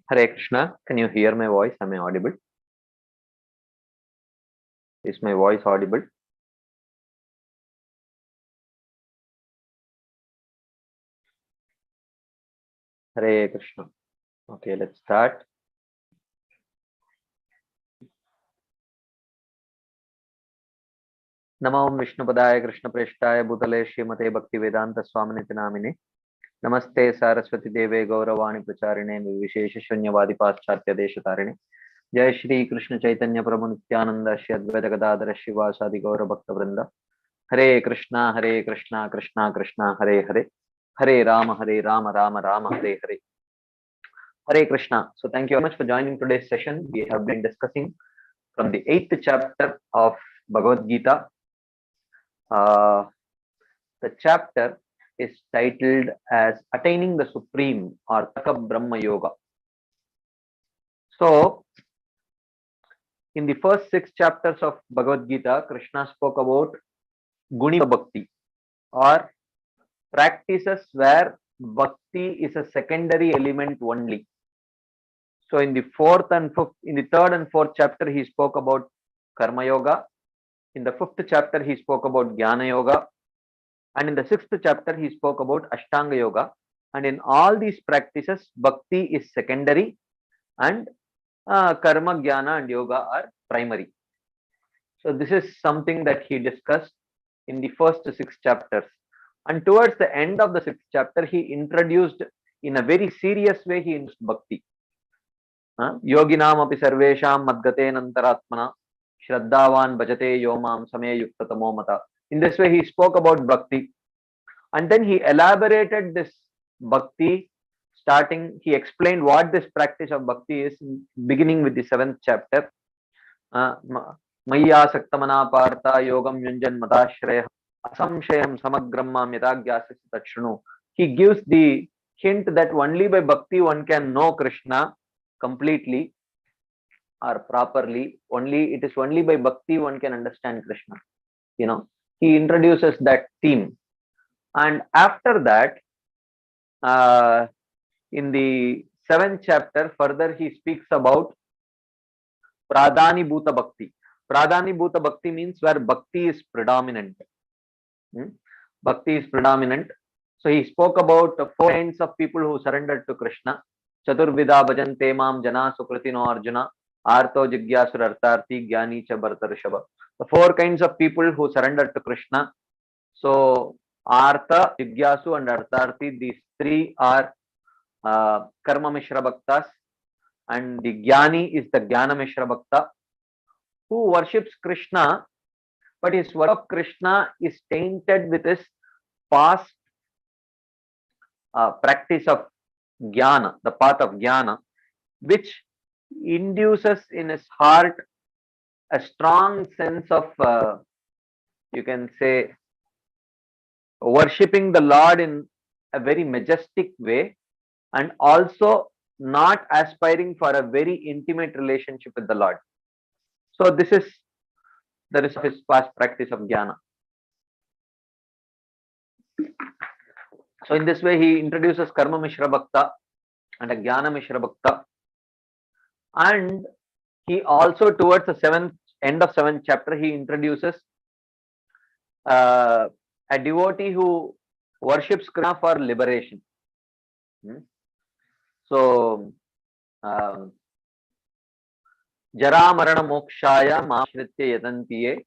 Hare Krishna, can you hear my voice? Am I audible? Is my voice audible? Hare Krishna. Okay, let's start. Namo Vishnupadaya Krishna Preshthaya Bhutale Srimate Bhakti Vedanta Swaminiti Namine. Namaste Saraswati Deve Gauravani Pracharine Vivishesha Shunyavadi Paschatya Deshatarine. Jai Shri Krishna Chaitanya Prabhu Nityananda Shri Advaita Gadadhara Shivasadi Gaura Bhakta Vrinda. Hare Krishna, Hare Krishna, Krishna Krishna, Hare Hare. Hare Rama, Rama Rama, Hare Hare. Hare Krishna. So thank you very much for joining today's session. We have been discussing from the 8th chapter of Bhagavad Gita. The chapter is titled as Attaining the Supreme or Taka Brahma Yoga. So in the first 6 chapters of Bhagavad Gita, Krishna spoke about Guni Bhakti or practices where Bhakti is a secondary element only. So in the third and fourth chapter, he spoke about Karma Yoga. In the 5th chapter, he spoke about Jnana Yoga. And in the 6th chapter, he spoke about Ashtanga Yoga. And in all these practices, Bhakti is secondary and Karma, Jnana and Yoga are primary. So this is something that he discussed in the first 6 chapters. And towards the end of the 6th chapter, he introduced in a very serious way, he introduced Bhakti. Yoginam api sarvesham madgate nantaratmana shraddhavan bhajate yomam same yuktatamo mata. In this way, he spoke about Bhakti. And then he elaborated this Bhakti, he explained what this practice of Bhakti is, beginning with the 7th chapter. Maya saktamana partha yogam yunjan matashraya asamshayam samagram mam yatagyasya tachunu. He gives the hint that only by Bhakti one can know Krishna completely or properly. It is only by Bhakti one can understand Krishna. He introduces that theme. And after that, in the 7th chapter, further he speaks about Pradhani Bhuta Bhakti. Pradhani Bhuta Bhakti means where Bhakti is predominant. Bhakti is predominant. So he spoke about 4 kinds of people who surrendered to Krishna. Chaturvida bhajante mam jana sukritino arjuna arto jigyasur artarthi jnani cha bharata rishabha. The 4 kinds of people who surrendered to Krishna. So Artha, Jigyasu and Artharthi, these 3 are Karma Mishra Bhaktas, and the Jnani is the Jnana Mishra Bhakta who worships Krishna, but his worship of Krishna is tainted with his past practice of Jnana, the path of Jnana, which induces in his heart a strong sense of, you can say, worshipping the Lord in a very majestic way, and also not aspiring for a very intimate relationship with the Lord. So this is the result of his past practice of Jnana. So in this way, he introduces Karma Mishra Bhakta and a Jnana Mishra Bhakta. And he also, towards the end of 7th chapter, he introduces a devotee who worships Krishna for liberation. So, Jara Marana Mokshaya Mashritya Yatantiye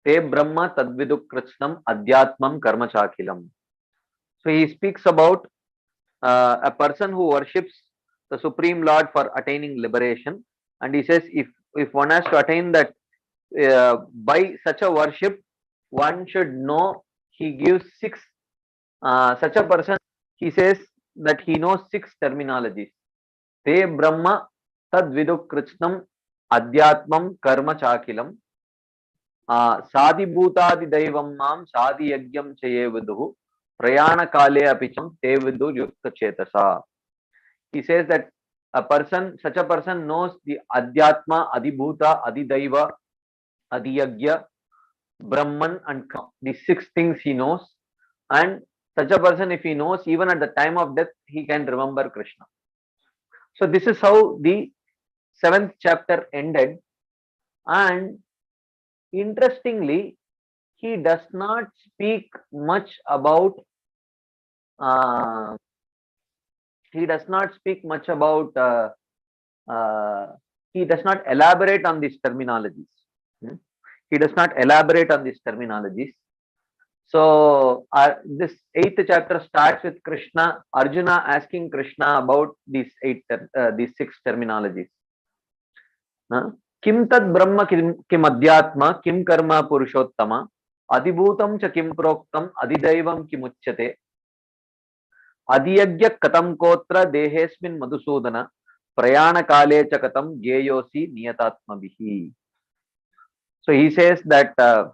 Te Brahma Tadvidu Krishnam Adhyatmam Karma Chakilam. So he speaks about a person who worships the Supreme Lord for attaining liberation, and he says if one has to attain that by such a worship, one should know. He gives 6 such a person, he says that he knows 6 terminologies. Te Brahma Tadvidu Krishnam Adhyatmam Karma Chakilam Sadi Bhutadi Daivam Mam Sadi Yagyam Chaye Viduhu Prayana Kale Apicham Te Vidu Yukta Chetasa. He says that such a person knows the Adhyatma, Adibhuta, Adidaiva, Adiyagya, Brahman and Kam. These 6 things he knows. And such a person, if he knows, even at the time of death, he can remember Krishna. So this is how the 7th chapter ended. And interestingly, he does not speak much about uh, he does not speak much about uh, he does not elaborate on these terminologies. Hmm? He does not elaborate on these terminologies. So this 8th chapter starts with Krishna, Arjuna asking Krishna about these 6 terminologies. Kim tad brahma kim adhyatma kim karma purushottama adibhutam cha kim proktam adidaivam kim uchyate adiyagya katam kotra dehesmin madhusudana prayana kale cha katam jeyosi niyatatmabihi. So he says that the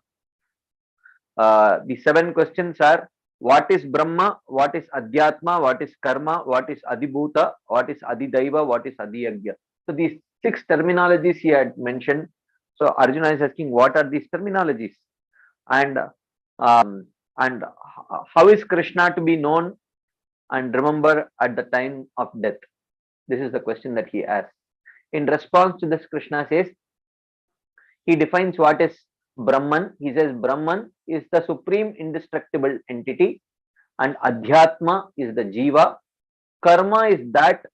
7 questions are: what is Brahma, what is Adhyatma, what is Karma, what is Adibhuta, what is Adidaiva, what is Adiyagya. So these 6 terminologies he had mentioned. So Arjuna is asking, what are these terminologies? And and how is Krishna to be known and remember at the time of death? This is the question that he asks. In response to this, Krishna says, he defines what is Brahman. He says Brahman is the supreme indestructible entity, and Adhyatma is the Jiva. Karma is that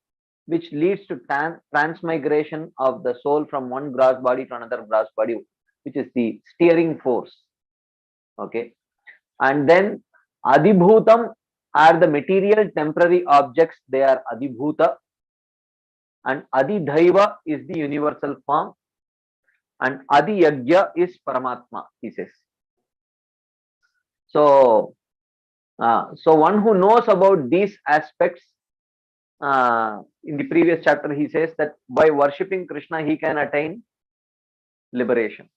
which leads to transmigration of the soul from one gross body to another gross body, which is the steering force. Okay. And then Adibhutam are the material temporary objects, they are Adibhuta. And Adidhaiva is the universal form. And Adiyagya is Paramatma, he says. So, so one who knows about these aspects, in the previous chapter, he says that by worshipping Krishna, he can attain liberation.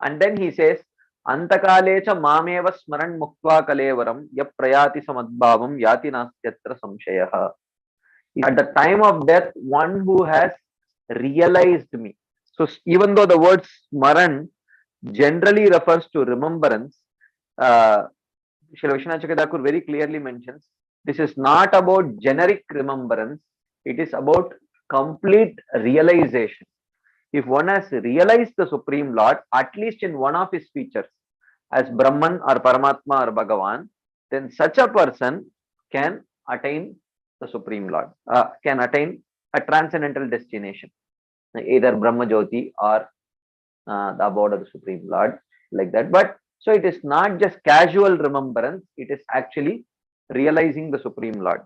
And then he says, Antakalecha mameva smaran muktva kalevaram ya prayati samadbhavam yati nastyatra samshayaha. At the time of death, one who has realized me. So even though the word smaran generally refers to remembrance, Srila Vishwanath Chakravarti very clearly mentions this is not about generic remembrance, it is about complete realization. If one has realized the Supreme Lord, at least in one of his features, as Brahman or Paramatma or Bhagavan, then such a person can attain the Supreme Lord, can attain a transcendental destination, either Brahma Jyoti or the abode of the Supreme Lord, like that. But so it is not just casual remembrance, it is actually realizing the Supreme Lord.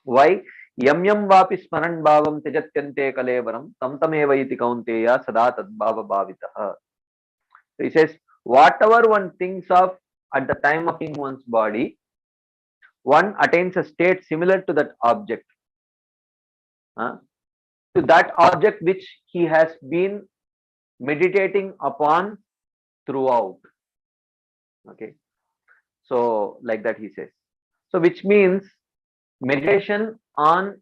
Why? Yam yam vapi smaran bhavam tejatyante kalevaram tam tameva iti kaunteya sada tadbhava bhavitah. So he says, whatever one thinks of at the time of in one's body, one attains a state similar to that object. To that object which he has been meditating upon throughout. Okay. So like that he says. So which means meditation on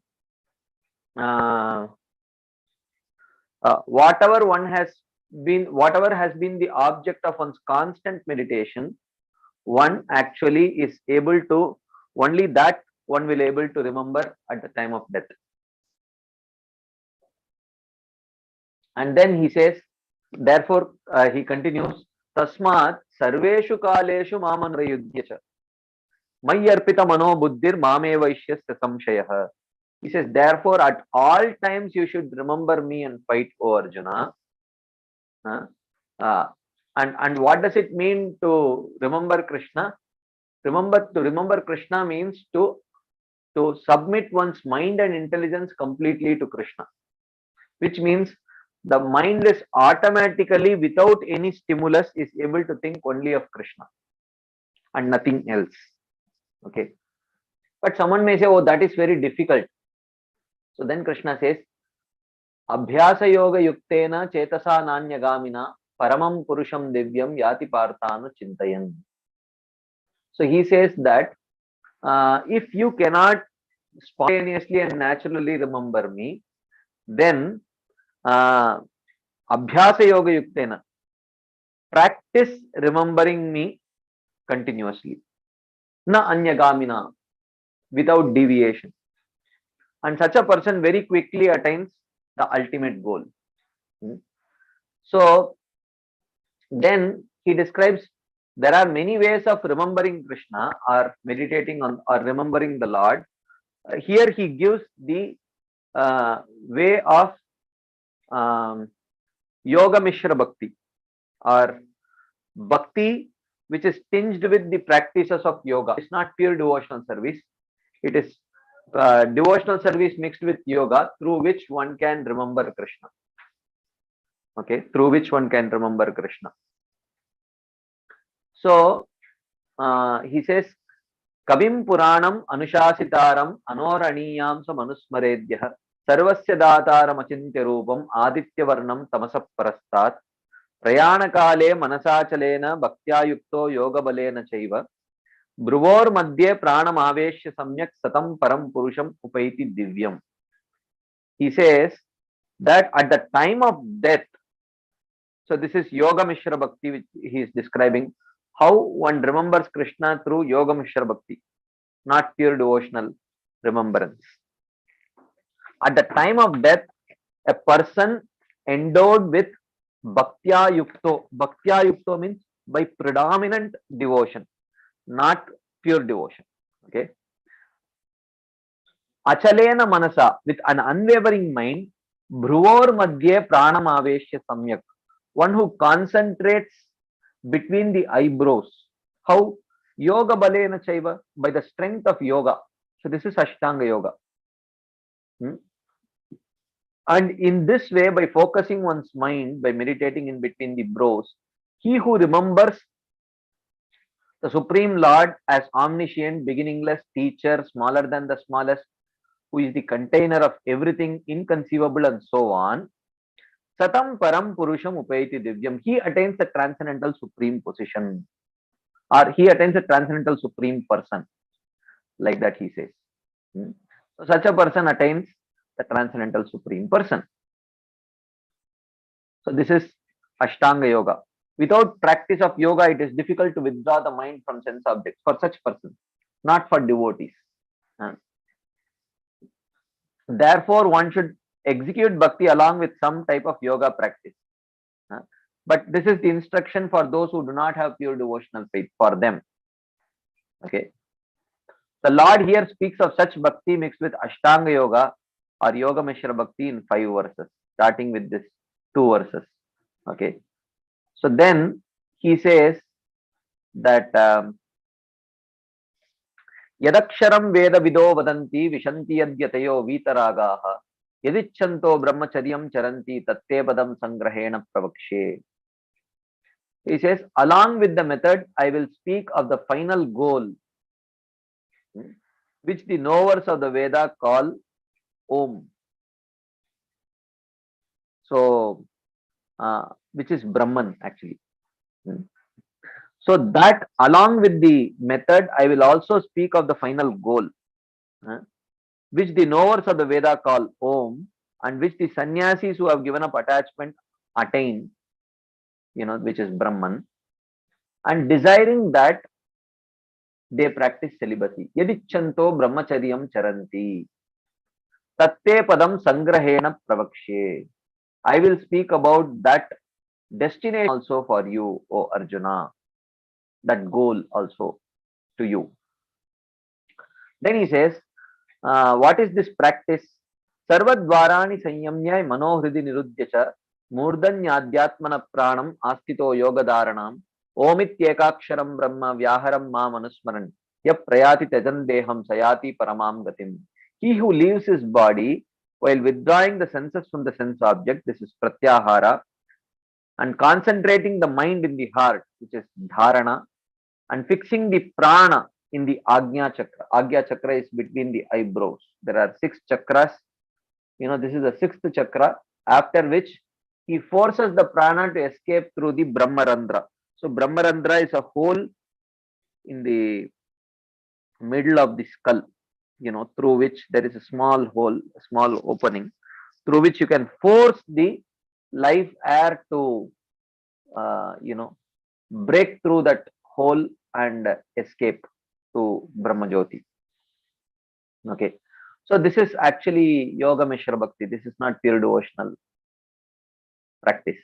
whatever has been the object of one's constant meditation, one actually is able to, only that one will able to remember at the time of death. And then he says, therefore he continues, tasmat sarveshu kaleshu mamanrayudhya mayyarpita mano buddhir mamevaishyasya samshayah. He says, therefore at all times you should remember me and fight, O Arjuna. And what does it mean to remember Krishna? To remember Krishna means to submit one's mind and intelligence completely to Krishna, which means the mind is automatically, without any stimulus, is able to think only of Krishna and nothing else. Okay. But someone may say, oh, that is very difficult. So then Krishna says, Abhyasa yoga yuktena chetasa nanyagamina paramam purusham divyam yati parthanu chintayan. So he says that if you cannot spontaneously and naturally remember me, then Abhyasa yoga yuktena, practice remembering me continuously. Na anyagamina, without deviation. and such a person very quickly attains the ultimate goal. So then he describes there are many ways of remembering Krishna or meditating on or remembering the Lord. Here he gives the way of Yoga Mishra Bhakti, or Bhakti which is tinged with the practices of yoga. It's not pure devotional service. It is devotional service mixed with yoga, through which one can remember Krishna. Okay, through which one can remember Krishna. So he says, Kavim Puranam Anushasitaram Anoraniyam Manusmaredyah Sarvasya Dataram Achintya Rupam Aditya Varnam Tamasa Parastat Prayana Kale Manasachalena Bhaktya Yukto Yoga Balena Chaiva Bruvor Madhye Pranam Aveshya Samyak Satam Param Purusham Upaiti Divyam. He says that at the time of death, so this is Yoga Mishra Bhakti which he is describing, how one remembers Krishna through Yoga Mishra Bhakti, not pure devotional remembrance. At the time of death, a person endowed with Bhaktya Yukto means by predominant devotion, not pure devotion. Okay. Achalena Manasa, with an unwavering mind, Bhruvor Madhye Pranam Aveshya Samyak, one who concentrates between the eyebrows. How? Yoga Balena Chaiva, by the strength of yoga. So this is Ashtanga Yoga. And in this way, by focusing one's mind, by meditating in between the brows, he who remembers the Supreme Lord as omniscient, beginningless teacher, smaller than the smallest, who is the container of everything inconceivable and so on, Satam Param Purusham Upayati Divyam, he attains the transcendental supreme position, or he attains the transcendental supreme person, like that he says. So such a person attains the transcendental supreme person. So this is Ashtanga Yoga. Without practice of yoga, it is difficult to withdraw the mind from sense objects for such persons, not for devotees. Therefore, one should execute bhakti along with some type of yoga practice. But this is the instruction for those who do not have pure devotional faith, for them. Okay. The Lord here speaks of such bhakti mixed with Ashtanga Yoga or Yoga Mishra Bhakti in 5 verses, starting with this 2 verses. Okay. So then he says that Yadaksharam Veda Vido Vadanti Vishanti Yadyatayo Vitaragaha Yadichanto Brahmacharyam Charanti Tatte Padam Sangrahena Pravakshe. He says, along with the method, I will speak of the final goal, which the knowers of the Veda call Om. So, which is Brahman actually. So that along with the method, I will also speak of the final goal, which the knowers of the Veda call Om, and which the sannyasis who have given up attachment attain, which is Brahman, and desiring that they practice celibacy. Yadichanto brahmacharyam charanti tatte padam sangrahena pravakshe. I will speak about that destination also for you, O Arjuna, that goal also to you. Then he says, what is this practice? Sarvadvarani sanyamya manohridi nirudhyacha murdanyadhyatmana pranam astito yogadharanam omityekaksharam brahma vyaharam ma manusmaran ya prayati tejan deham sayati paramam gatim. He who leaves his body while withdrawing the senses from the sense object, this is pratyahara, and concentrating the mind in the heart, which is dharana, and fixing the prana in the Agnya Chakra. Agnya Chakra is between the eyebrows. There are 6 chakras. This is the 6th chakra, after which he forces the prana to escape through the Brahmarandra. So Brahmarandra is a hole in the middle of the skull, through which there is a small hole, a small opening, through which you can force the life air to, break through that hole and escape to Brahmajyoti. Okay. So this is actually Yoga Mishra Bhakti. This is not pure devotional practice.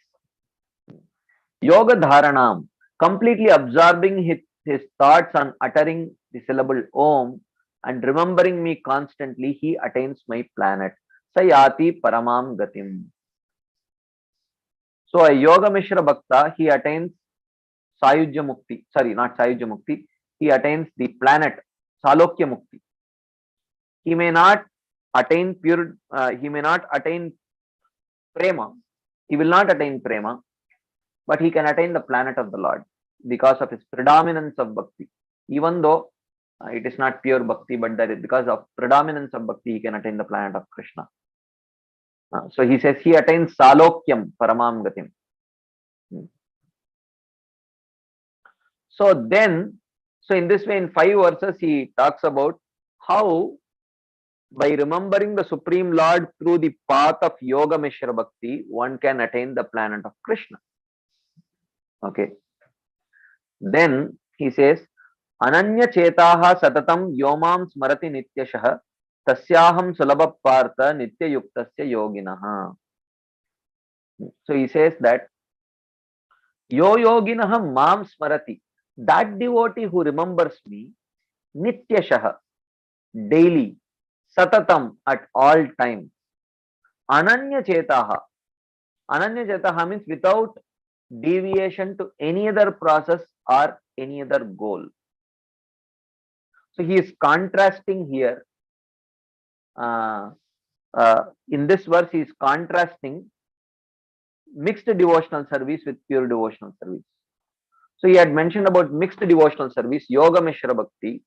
Yoga Dharanam, completely absorbing his thoughts on uttering the syllable Om and remembering me constantly, he attains my planet. Sayati Paramam Gatim. So a Yoga Mishra Bhakta, he attains Sayujya Mukti. Sorry, not Sayujya Mukti. He attains the planet Salokya Mukti. He may not attain pure, he may not attain prema. He will not attain prema, but he can attain the planet of the Lord because of his predominance of bhakti. Even though it is not pure bhakti, but that is because of predominance of bhakti, he can attain the planet of Krishna. So he says he attains Salokyam Paramam Gatim. So then, so in this way, in 5 verses, he talks about how by remembering the Supreme Lord through the path of Yoga Mishra Bhakti, one can attain the planet of Krishna. Okay. Then he says, Ananya Chetaha Satatam Yomam Smarati Nityashah Tasyaham Sulabha Partha Nitya Yuktasya Yoginaha. So he says that Yo Yoginaha Mam Smarati, that devotee who remembers me, Nityashah, daily, Satatam, at all times. Ananya Chetaha. Ananya Chetaha means without deviation to any other process or any other goal. So he is contrasting here. In this verse, he is contrasting mixed devotional service with pure devotional service. So he had mentioned about mixed devotional service, Yoga Mishra Bhakti,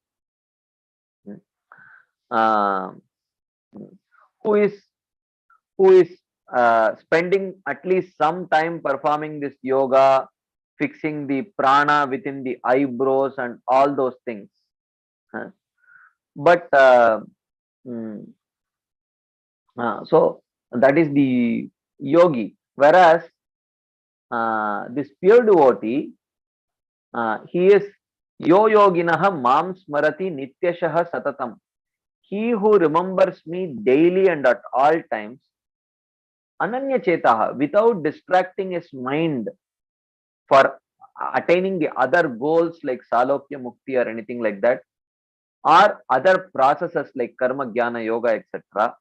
uh, who is spending at least some time performing this yoga, fixing the prana within the eyebrows and all those things. But so that is the yogi. Whereas this pure devotee, he is yo yoginaha mam smarati nityashah satatam. He who remembers me daily and at all times, ananya chetaha, without distracting his mind for attaining the other goals like salokya mukti or anything like that, or other processes like karma jnana yoga etc.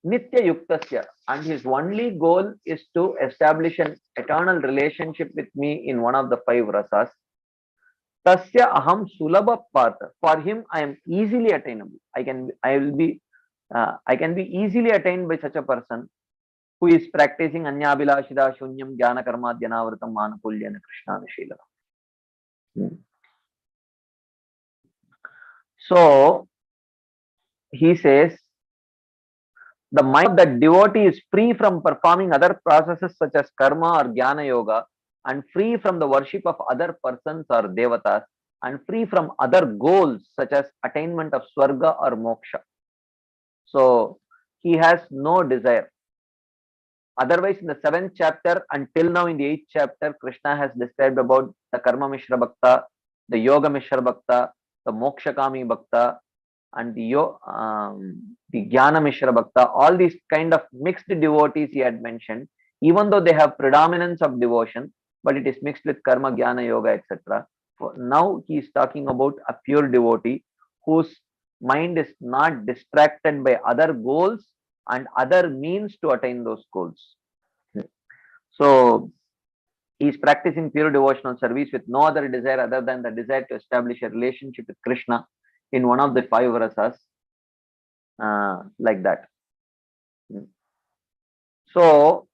Nitya yuktasya, and his only goal is to establish an eternal relationship with me in one of the 5 rasas. Tasya aham sulabha partha. For him, I am easily attainable. I can be easily attained by such a person who is practicing anyabhilashida shunyam jnana karma dhyanavritam manukulyana krishna nishila. So he says the mind of the devotee is free from performing other processes such as karma or jnana yoga, and free from the worship of other persons or devatas, and free from other goals such as attainment of swarga or moksha. So he has no desire. Otherwise, in the 7th chapter until now in the 8th chapter, Krishna has described about the Karma Mishra Bhakta, the Yoga Mishra Bhakta, the Mokshakami Bhakta, and the Jnana Mishra Bhakta. All these kind of mixed devotees he had mentioned, even though they have predominance of devotion, but it is mixed with Karma, Jnana, Yoga, etc. Now he is talking about a pure devotee whose mind is not distracted by other goals and other means to attain those goals. So he is practicing pure devotional service with no other desire other than the desire to establish a relationship with Krishna in one of the 5 rasas, like that. So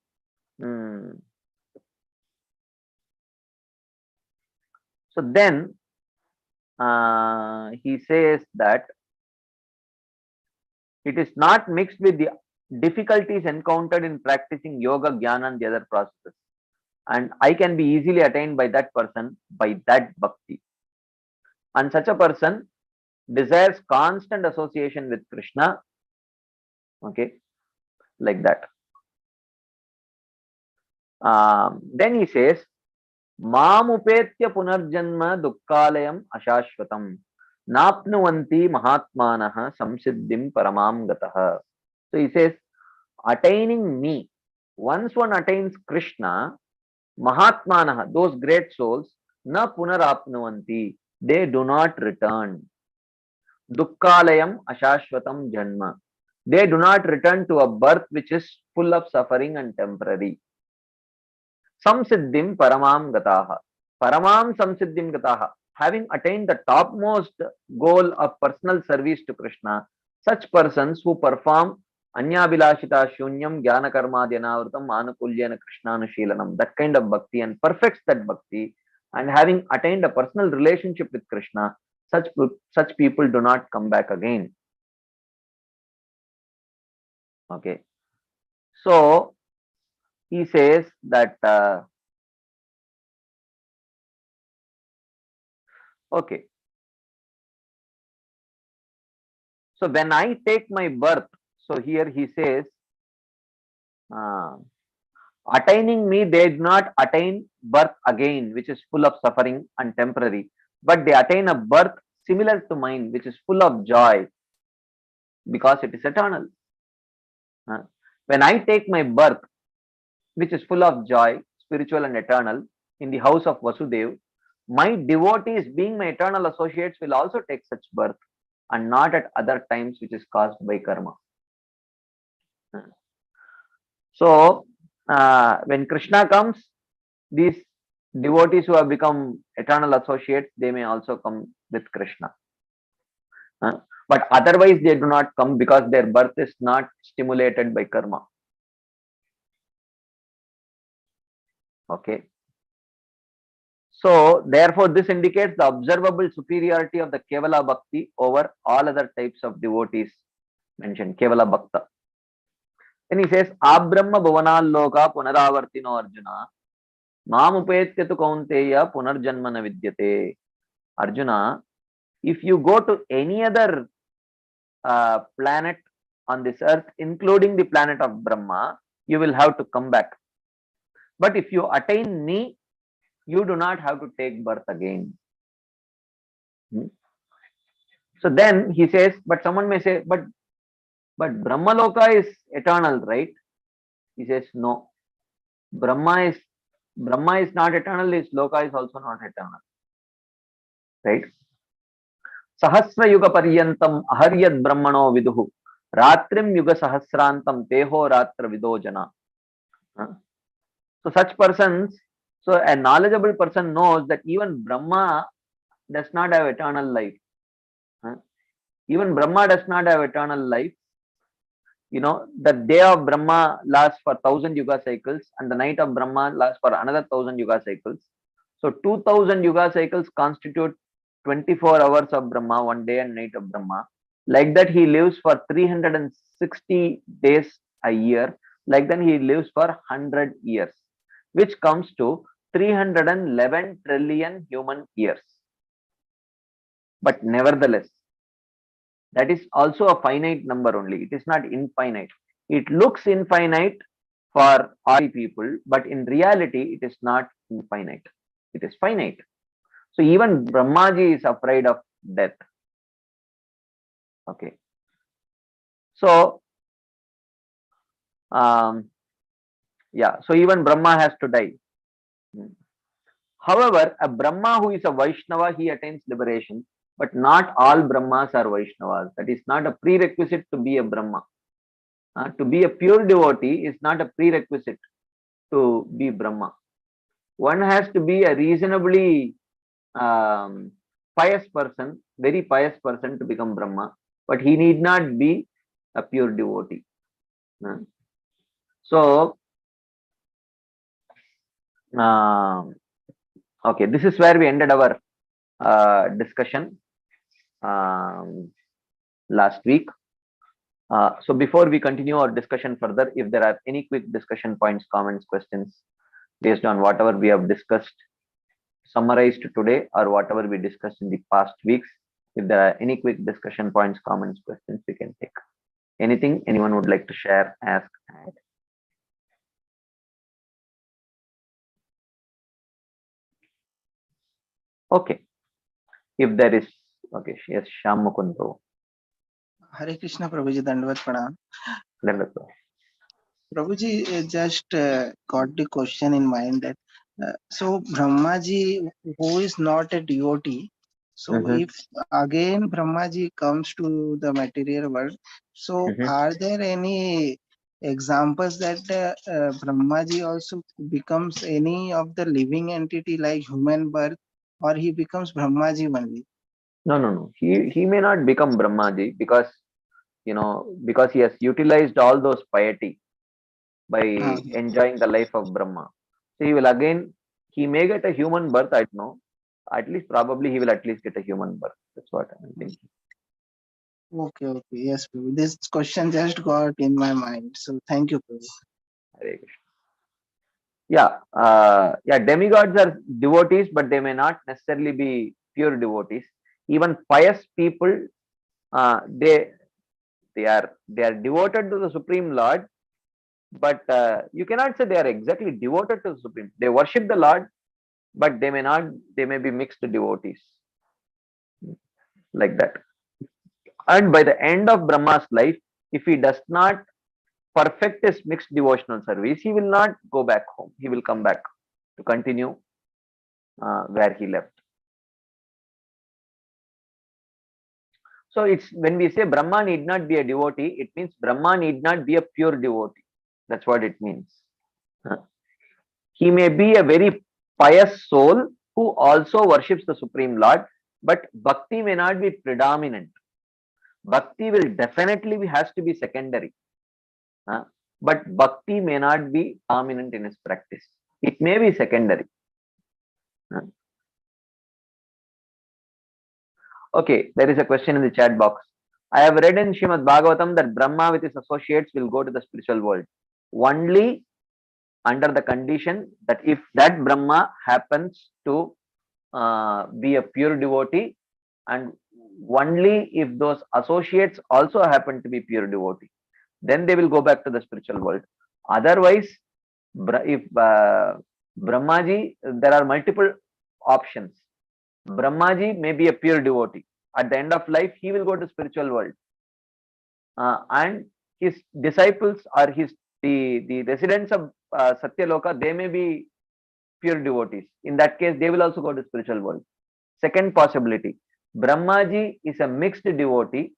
so then he says that it is not mixed with the difficulties encountered in practicing yoga, jnana and the other processes, and I can be easily attained by that person by that bhakti. And such a person desires constant association with Krishna, okay, like that. Then he says, Mam upetya punarjanma dukkalayam ashashvatam. Napnuvanti mahatmanah samsiddhim paramam gatah. So he says, attaining me. Once one attains Krishna, mahatmanah, those great souls, na punarapnuvanti, they do not return. Dukkalayam ashashvatam janma. They do not return to a birth which is full of suffering and temporary. Samsiddhim paramam gataha. Paramam samsiddhim gataha. Having attained the topmost goal of personal service to Krishna, such persons who perform Anyabilashita Shunyam Jnana Karmadyanavritam Anukulyana Krishnanushilanam, that kind of bhakti, and perfects that bhakti, and having attained a personal relationship with Krishna, such people do not come back again. Okay. So he says that okay. So when I take my birth, so here he says, uh, attaining me, they do not attain birth again, which is full of suffering and temporary, but they attain a birth similar to mine, which is full of joy because it is eternal. When I take my birth, which is full of joy, spiritual and eternal, in the house of Vasudev, my devotees, being my eternal associates, will also take such birth, and not at other times which is caused by karma. So, when Krishna comes, these devotees who have become eternal associates, they may also come with Krishna. But otherwise, they do not come because their birth is not stimulated by karma. Okay. So, therefore, this indicates the observable superiority of the Kevala Bhakti over all other types of devotees mentioned, Kevala Bhakta. Then he says, Abrahma Bhavanal Loka Punaravartino Arjuna, Mamupetya tu Kaunteya Punarjanmana Vidyate. Arjuna, if you go to any other planet on this earth, including the planet of Brahma, you will have to come back. But if you attain me, you do not have to take birth again. So then he says, but someone may say, but Brahma Loka is eternal, right? He says, no. Brahma is not eternal, his Loka is also not eternal. Right? Sahasra Yuga Paryantam Aharyad Brahmano Viduhu. Ratrim Yuga Sahasrantam Teho Ratra Vidojana. So such persons, so a knowledgeable person knows that even Brahma does not have eternal life. Even Brahma does not have eternal life. You know, the day of Brahma lasts for 1000 yuga cycles, and the night of Brahma lasts for another 1000 yuga cycles. So 2000 yuga cycles constitute 24 hours of Brahma, one day and night of Brahma. Like that, he lives for 360 days a year. Like that, he lives for 100 years, which comes to 311 trillion human years. But nevertheless, that is also a finite number only. It is not infinite. It looks infinite for all people, but in reality, it is not infinite. It is finite. So even Brahmaji is afraid of death. Okay. So, yeah. So even Brahma has to die. However, a Brahma who is a Vaishnava, he attains liberation. But not all Brahmas are Vaishnavas. That is not a prerequisite to be a Brahma. To be a pure devotee is not a prerequisite to be Brahma. One has to be a reasonably pious person, very pious person to become Brahma, but he need not be a pure devotee. So, okay, this is where we ended our discussion last week. So before we continue our discussion further, if there are any quick discussion points, comments, questions based on whatever we have discussed, summarized today, or whatever we discussed in the past weeks, if there are any quick discussion points, comments, questions, we can take. Anything anyone would like to share, ask, add? Okay. If there is Okay, yes, Shyam Mukundo. Hare Krishna, Prabhuji, Dandavat Pranam. Dandavat. Prabhuji, just got the question in mind that so Brahmaji, who is not a devotee, so Mm-hmm. if again Brahmaji comes to the material world, so Mm-hmm. are there any examples that Brahmaji also becomes any of the living entity like human birth, or he becomes Brahmaji only? No. He may not become Brahmaji because because he has utilized all those piety by Uh, enjoying the life of Brahma. So he may get a human birth, I don't know. At least probably he will at least get a human birth. That's what I'm thinking. okay, yes, Prabhu. This question just got in my mind. So thank you, Prabhu. Hare Krishna. Yeah, demigods are devotees, but they may not necessarily be pure devotees. Even pious people, uh, they they are devoted to the Supreme Lord, but you cannot say they are exactly devoted to the Supreme. They worship the Lord, but they may not. They may be mixed devotees like that. And by the end of Brahma's life, if he does not perfect his mixed devotional service, he will not go back home. He will come back to continue where he left. So it's when we say Brahma need not be a devotee, it means Brahma need not be a pure devotee. That's what it means. Uh, He may be a very pious soul who also worships the Supreme Lord, but bhakti may not be predominant. Bhakti will definitely has to be secondary. uh, but bhakti may not be dominant in his practice. It may be secondary. uh. Okay, there is a question in the chat box. I have read in Srimad Bhagavatam that Brahma with his associates will go to the spiritual world only under the condition that if that Brahma happens to be a pure devotee, and only if those associates also happen to be pure devotee, then they will go back to the spiritual world. Otherwise, if Brahmaji, there are multiple options. Brahmaji may be a pure devotee. At the end of life, he will go to spiritual world, and his disciples or the residents of Satyaloka, they may be pure devotees. In that case, they will also go to spiritual world. Second possibility, Brahmaji is a mixed devotee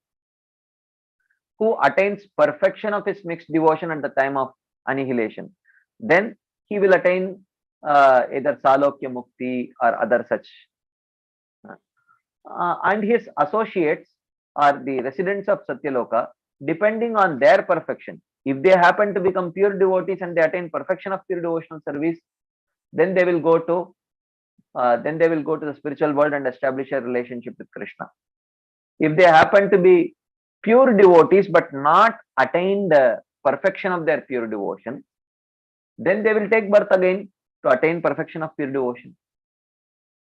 who attains perfection of his mixed devotion at the time of annihilation. Then he will attain either Salokya Mukti or other such. And his associates are the residents of Satyaloka, depending on their perfection. If they happen to become pure devotees and they attain perfection of pure devotional service, then they will go to the spiritual world and establish a relationship with Krishna. If they happen to be pure devotees but not attain the perfection of their pure devotion, then they will take birth again to attain perfection of pure devotion.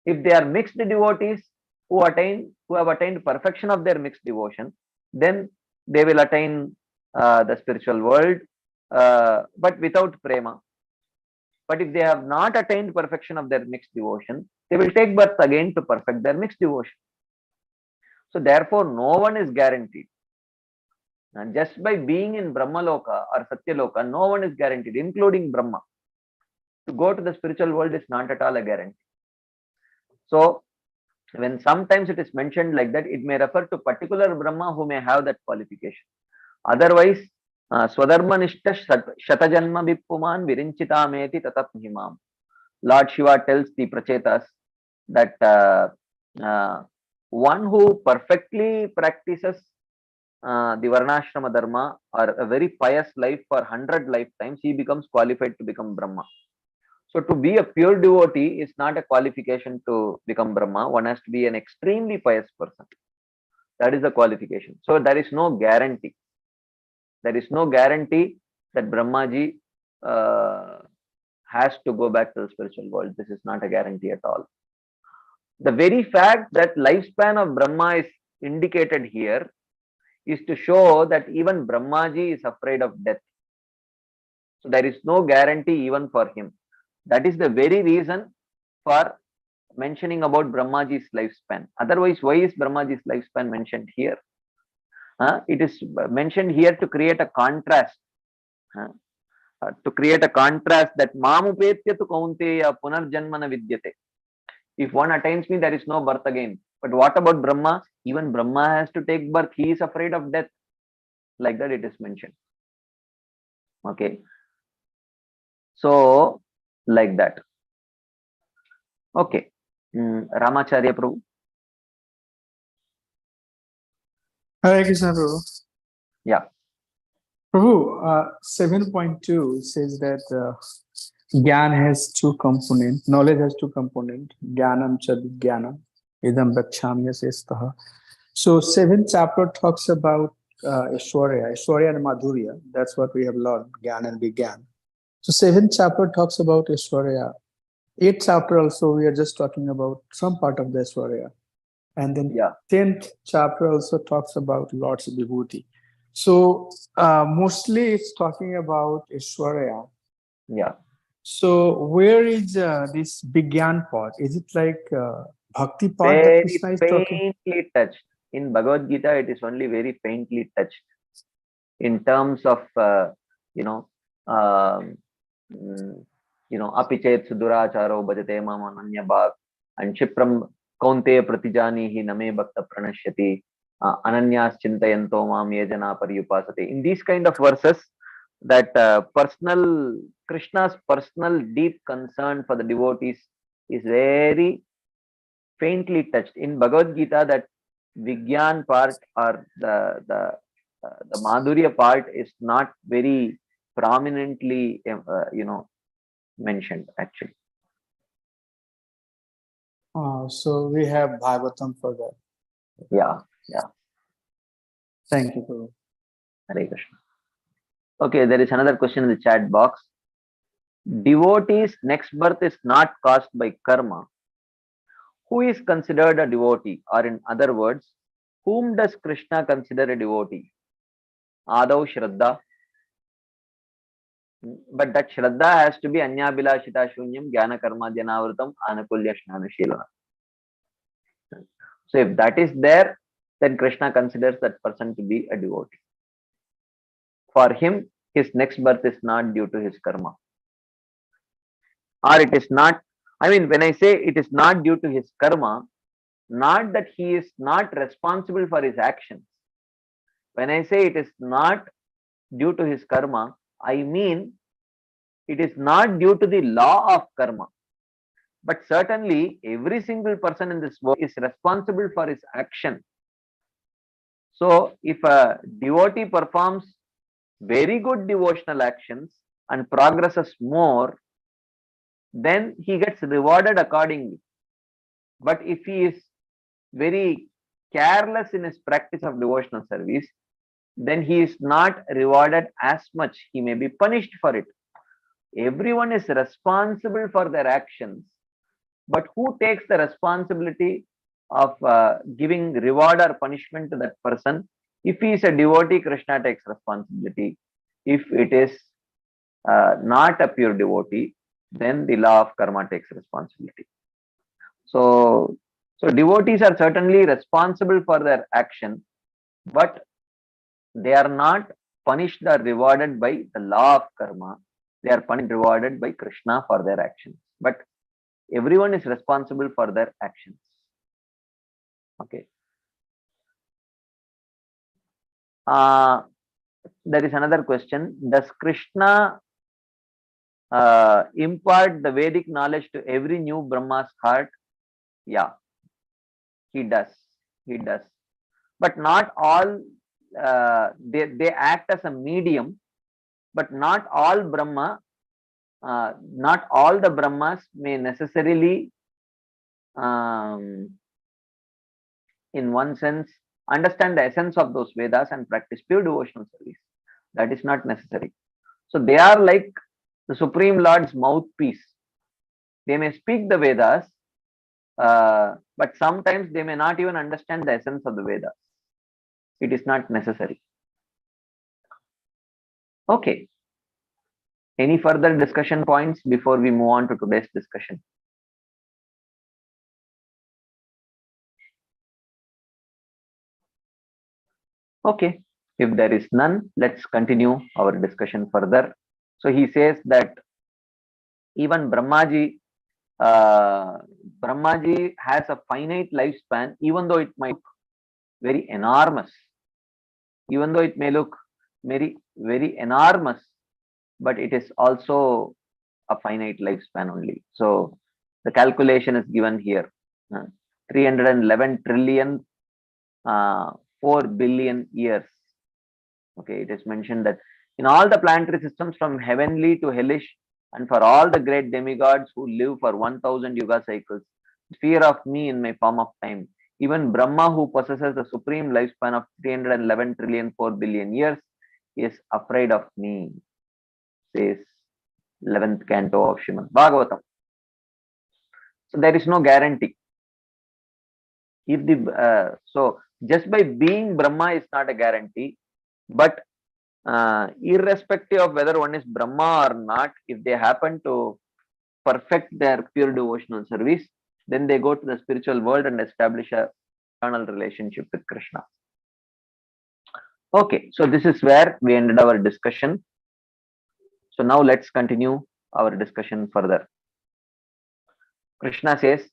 If they are mixed devotees who have attained perfection of their mixed devotion, then they will attain the spiritual world, but without prema. But if they have not attained perfection of their mixed devotion, they will take birth again to perfect their mixed devotion. So therefore, no one is guaranteed. And just by being in Brahmaloka or Satyaloka, no one is guaranteed, including Brahma. To go to the spiritual world is not at all a guarantee. So when sometimes it is mentioned like that, it may refer to particular Brahma who may have that qualification. Otherwise, Swadharmanishta Shatajanma Vippuman Virinchitameti Tatapnimam. Lord Shiva tells the Prachetas that one who perfectly practices the Varnashrama Dharma or a very pious life for 100 lifetimes, he becomes qualified to become Brahma. So to be a pure devotee is not a qualification to become Brahma. One has to be an extremely pious person. That is the qualification. So there is no guarantee. There is no guarantee that Brahmaji has to go back to the spiritual world. This is not a guarantee at all. The very fact that lifespan of Brahma is indicated here is to show that even Brahmaji is afraid of death. So there is no guarantee even for him. That is the very reason for mentioning about Brahmaji's lifespan. Otherwise, why is Brahmaji's lifespan mentioned here? It is mentioned here to create a contrast. To create a contrast that mamupetya tu kaunteya punarjanmana vidyate. If one attains me, there is no birth again. But what about Brahma? Even Brahma has to take birth. He is afraid of death. Like that it is mentioned. Okay. So, like that. Okay. Ramacharya Prabhu. Hare Krishna, Prabhu. Yeah. Prabhu, 7.2 says that Gyan has two components, knowledge has two components, Gyanam cha Vijnanam, Idam Vakshami Sestaha. So 7th chapter talks about Aishwarya and Madhurya. That's what we have learned, Gyan and Vigyan. So 7th chapter talks about Aishwarya. 8th chapter also we are just talking about some part of the Aishwarya. And then Yeah. 10th chapter also talks about Lord's Vibhuti. So mostly it's talking about Aishwarya. Yeah. So where is this Vigyan part? Is it like Bhakti part that Very Krishna is talking? faintly touched. In Bhagavad Gita, it is only very faintly touched. In terms of, you know, apichet suduracharo bhajate mam ananya bhak and Chipram kaunteya pratijanihi name bhakta pranashyati ananyas chintayanto mam yajana paryupasate. In these kind of verses, that Krishna's personal deep concern for the devotees is very faintly touched. In Bhagavad Gita, that Vigyan part or the Madhurya part is not very prominently, mentioned actually. So we have Bhagavatam for that. Yeah. Thank you, Prabhu. Hare Krishna. Okay, there is another question in the chat box. Devotee's next birth is not caused by karma. Who is considered a devotee? Or in other words, whom does Krishna consider a devotee? Adau Shraddha. But that Shraddha has to be Anyabhilashita Shunyam Jnana Karma Janavritam Anukulya Shnanashilana. So if that is there, then Krishna considers that person to be a devotee. For him, his next birth is not due to his karma. Or it is not, when I say it is not due to his karma, not that he is not responsible for his actions. When I say it is not due to his karma, I mean it is not due to the law of karma. But certainly every single person in this world is responsible for his action. So if a devotee performs very good devotional actions and progresses more, then he gets rewarded accordingly. But if he is very careless in his practice of devotional service, then he is not rewarded as much. He may be punished for it. Everyone is responsible for their actions, but who takes the responsibility of giving reward or punishment to that person? If he is a devotee, Krishna takes responsibility. If it is not a pure devotee, then the law of karma takes responsibility. So devotees are certainly responsible for their action, but they are not punished or rewarded by the law of karma. They are punished and rewarded by Krishna for their actions. But everyone is responsible for their actions. Okay. There is another question. Does Krishna impart the Vedic knowledge to every new Brahma's heart? Yeah, he does. He does. But not all, they act as a medium, but not all Brahma, not all the Brahmas may necessarily, in one sense, understand the essence of those Vedas and practice pure devotional service. That is not necessary. So they are like the Supreme Lord's mouthpiece. They may speak the Vedas, but sometimes they may not even understand the essence of the Vedas. It is not necessary. Okay. Any further discussion points before we move on to today's discussion? Okay, if there is none, let's continue our discussion further. So he says that even uh, Brahmaji has a finite lifespan, even though it might look very enormous, even though it may look very enormous, but it is also a finite lifespan only. So the calculation is given here: 311 trillion, 4 billion years. Okay, it is mentioned that in all the planetary systems from heavenly to hellish, and for all the great demigods who live for 1000 yuga cycles, fear of me in my form of time. Even Brahma, who possesses the supreme lifespan of 311 trillion 4 billion years, is afraid of me, says 11th canto of Srimad Bhagavatam. So there is no guarantee. If the so just by being Brahma is not a guarantee, but irrespective of whether one is Brahma or not, if they happen to perfect their pure devotional service, then they go to the spiritual world and establish a eternal relationship with Krishna. Okay, so this is where we ended our discussion. So now let's continue our discussion further. Krishna says,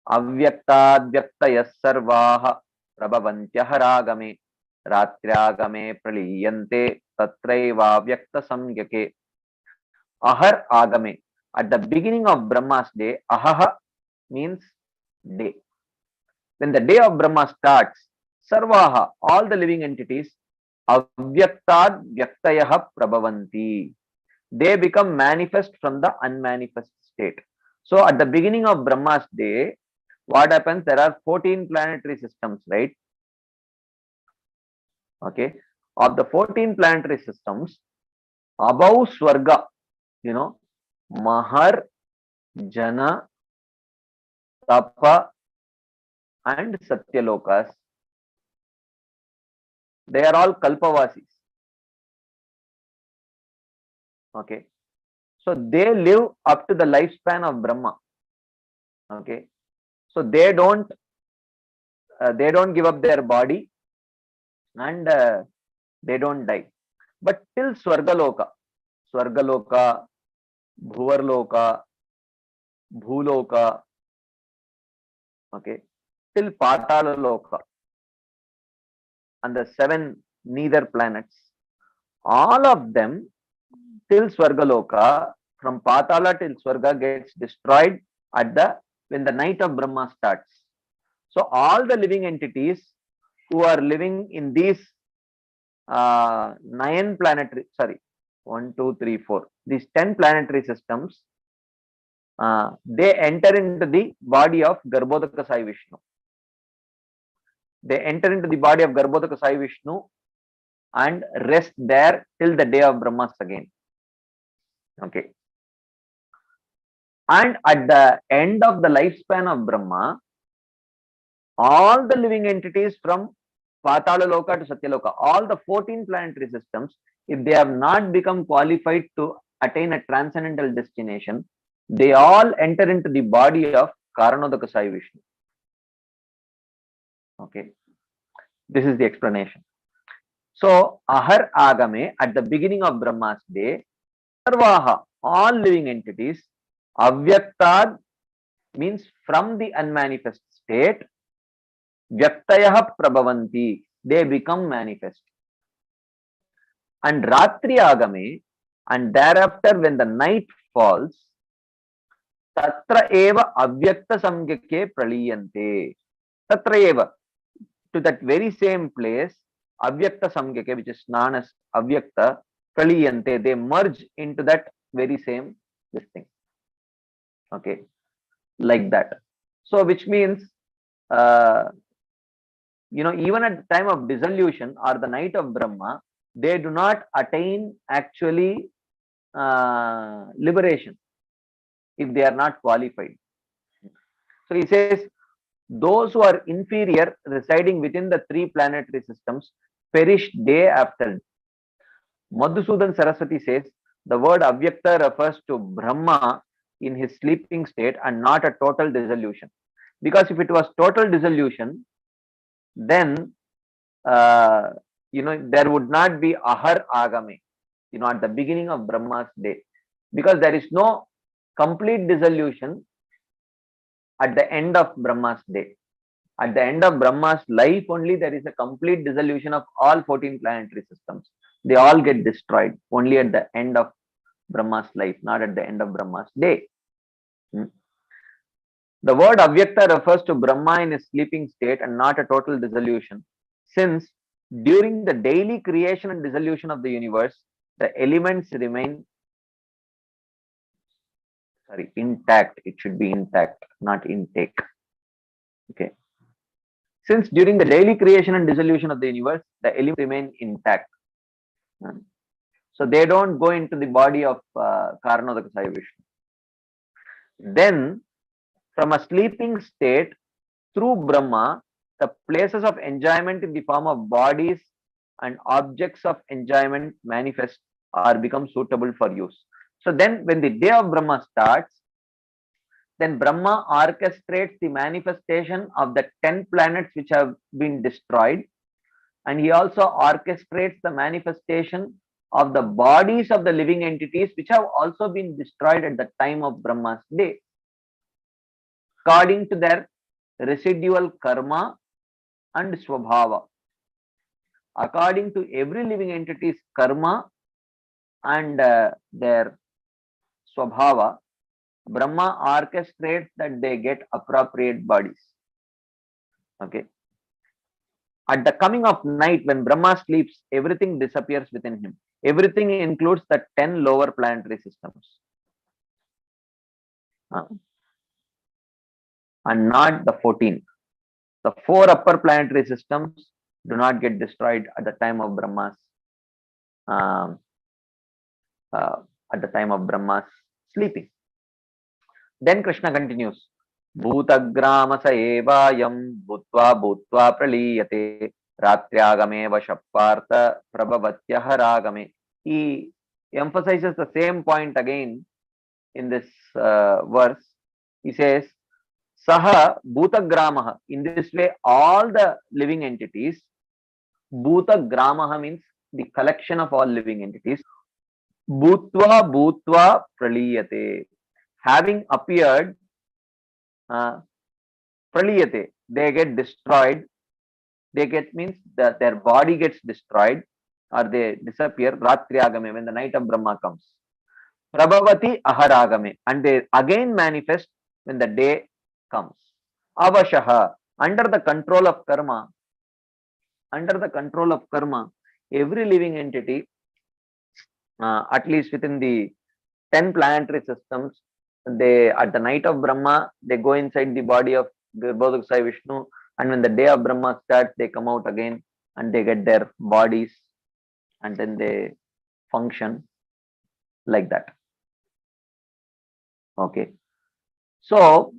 Avyaktadyaktayaः sarvaah prabhavantyah ragame ratyagame praliyante tatraiva vyakta samyake. Ahar agame. At the beginning of Brahma's day, ahaha means day. When the day of Brahma starts, sarvaha, all the living entities, avyaktad vyaktayah prabhavanti. They become manifest from the unmanifest state. So at the beginning of Brahma's day, what happens? There are 14 planetary systems, right? Okay. Of the 14 planetary systems, above Swarga, Mahar, Jana, Tapa, and Satyalokas, they are all Kalpavasis. Okay. So they live up to the lifespan of Brahma. Okay. So they don't give up their body, and they don't die. But till Swargaloka, Bhuvarloka, Bhuloka, okay, till Patala Loka, and the 7 nether planets, all of them till Swargaloka, from Patala till Swarga gets destroyed when the night of Brahma starts. So all the living entities who are living in these 9 planetary, sorry, 1, 2, 3, 4, these 10 planetary systems, they enter into the body of Garbhodaka Sai Vishnu. They enter into the body of Garbhodaka Sai Vishnu and rest there till the day of Brahmas again. Okay. And at the end of the lifespan of Brahma, all the living entities from Patala Loka to Satyaloka, all the 14 planetary systems, if they have not become qualified to attain a transcendental destination, they all enter into the body of Karanodaka Sai Vishnu. Okay. This is the explanation. So, Ahar Agame, at the beginning of Brahma's day, Sarvaha, all living entities, Avyaktad means from the unmanifest state, Vyaktayah Prabhavanti, they become manifest. And Ratri Agame, and thereafter when the night falls, Tatra eva Avyakta Samgyake Praliyante. Tatra eva, to that very same place, Avyakta Samgyake, which is known as Avyakta Praliyante, they merge into that very same this thing. Okay, like that. So which means even at the time of dissolution or the night of Brahma, they do not attain actually liberation if they are not qualified. So he says, those who are inferior residing within the 3 planetary systems perish day after day. Madhusudan Saraswati says, the word Avyakta refers to Brahma in his sleeping state and not a total dissolution. Because if it was total dissolution, then there would not be Ahar Agame, at the beginning of Brahma's day, because there is no complete dissolution at the end of Brahma's day. At the end of Brahma's life only, there is a complete dissolution of all 14 planetary systems. They all get destroyed only at the end of Brahma's life, not at the end of Brahma's day. The word Avyakta refers to Brahma in his sleeping state and not a total dissolution, since during the daily creation and dissolution of the universe, the elements remain intact. It should be intact, not intake. Okay. Since during the daily creation and dissolution of the universe, the elements remain intact. So they don't go into the body of Karanodakasaya Vishnu. Then, from a sleeping state, through Brahma, the places of enjoyment in the form of bodies and objects of enjoyment manifest or become suitable for use. So then, when the day of Brahma starts, then Brahma orchestrates the manifestation of the 10 planets which have been destroyed, and he also orchestrates the manifestation of the bodies of the living entities which have also been destroyed at the time of Brahma's day, according to their residual karma and swabhava. According to every living entity's karma and their swabhava, Brahma orchestrates that they get appropriate bodies. Okay. At the coming of night, when Brahma sleeps, everything disappears within him. Everything includes the 10 lower planetary systems. And not the 14. The 4 upper planetary systems do not get destroyed at the time of Brahma's sleeping. Then Krishna continues, Bhutagramasa evayam bhutva bhutva praliyate ratyagame vashapartha prabhavatyah. He emphasizes the same point again in this verse. He says, Saha Bhutagramaha. In this way, all the living entities, Bhutagramaha means the collection of all living entities, Bhutva Bhutva Praliyate. Having appeared, Praliyate, they get destroyed. They get means that their body gets destroyed or they disappear. Ratriagame, when the night of Brahma comes. Prabhavati Aharagame, and they again manifest when the day comes. Avashaha, under the control of karma, every living entity, at least within the 10 planetary systems, they at the night of Brahma, they go inside the body of Garbhodakasaya Vishnu, and when the day of Brahma starts, they come out again and they get their bodies and then they function like that. Okay. So,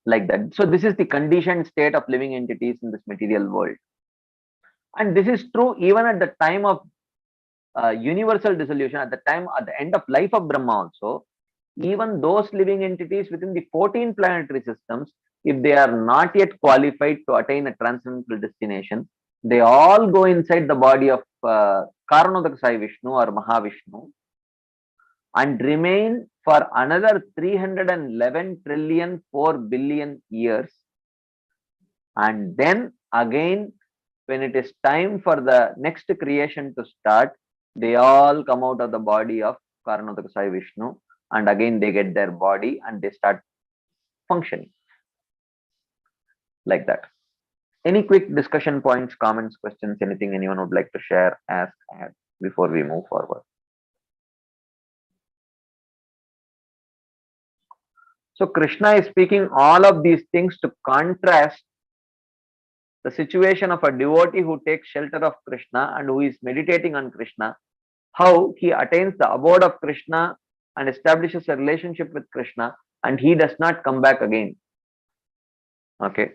like that. So this is the conditioned state of living entities in this material world. And this is true even at the time of universal dissolution, at the end of life of Brahma also. Even those living entities within the 14 planetary systems, if they are not yet qualified to attain a transcendental destination, they all go inside the body of Karanodakasaya Vishnu or Mahavishnu and remain for another 311 trillion 4 billion years. And then again, when it is time for the next creation to start, they all come out of the body of Karanodakasaya Vishnu and again they get their body and they start functioning like that. Any quick discussion points, comments, questions, anything anyone would like to share, ask, add before we move forward? So Krishna is speaking all of these things to contrast the situation of a devotee who takes shelter of Krishna and who is meditating on Krishna, how he attains the abode of Krishna and establishes a relationship with Krishna and he does not come back again. Okay.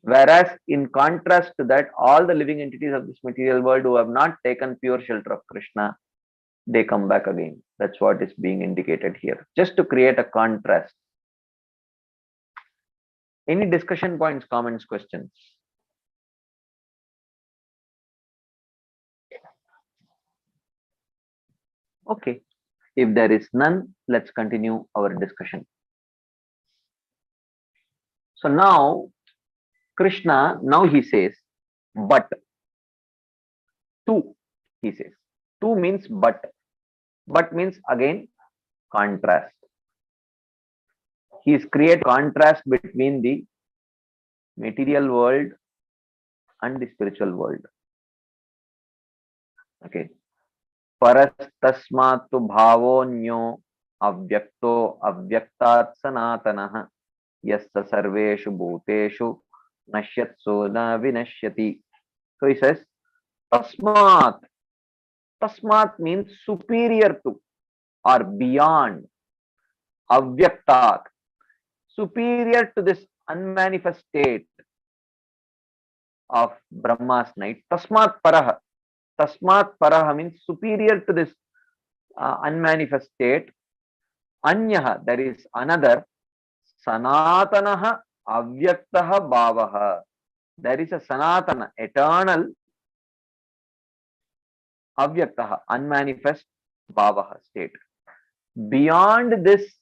Whereas in contrast to that, all the living entities of this material world who have not taken pure shelter of Krishna, they come back again. That's what is being indicated here, just to create a contrast. Any discussion points, comments, questions? Okay. If there is none, let's continue our discussion. So now Krishna, now he says, but two, he says. Two means but. But means again contrast. He is create contrast between the material world and the spiritual world. Okay. Parastasmatu bhavonyo avyakto avyaktat sanatanaha yassa sarveshu bhuteshu nashyatso na vinashyati. So he says, tasmat. Tasmat means superior to or beyond. Avyaktat, superior to this unmanifest state of Brahma's night. Tasmat paraha. Tasmat paraha means superior to this unmanifest state. Anyaha, there is another. Sanatanaha avyaktaha bhavaha. There is a sanatana, eternal, avyaktaha, unmanifest bhavaha state. Beyond this,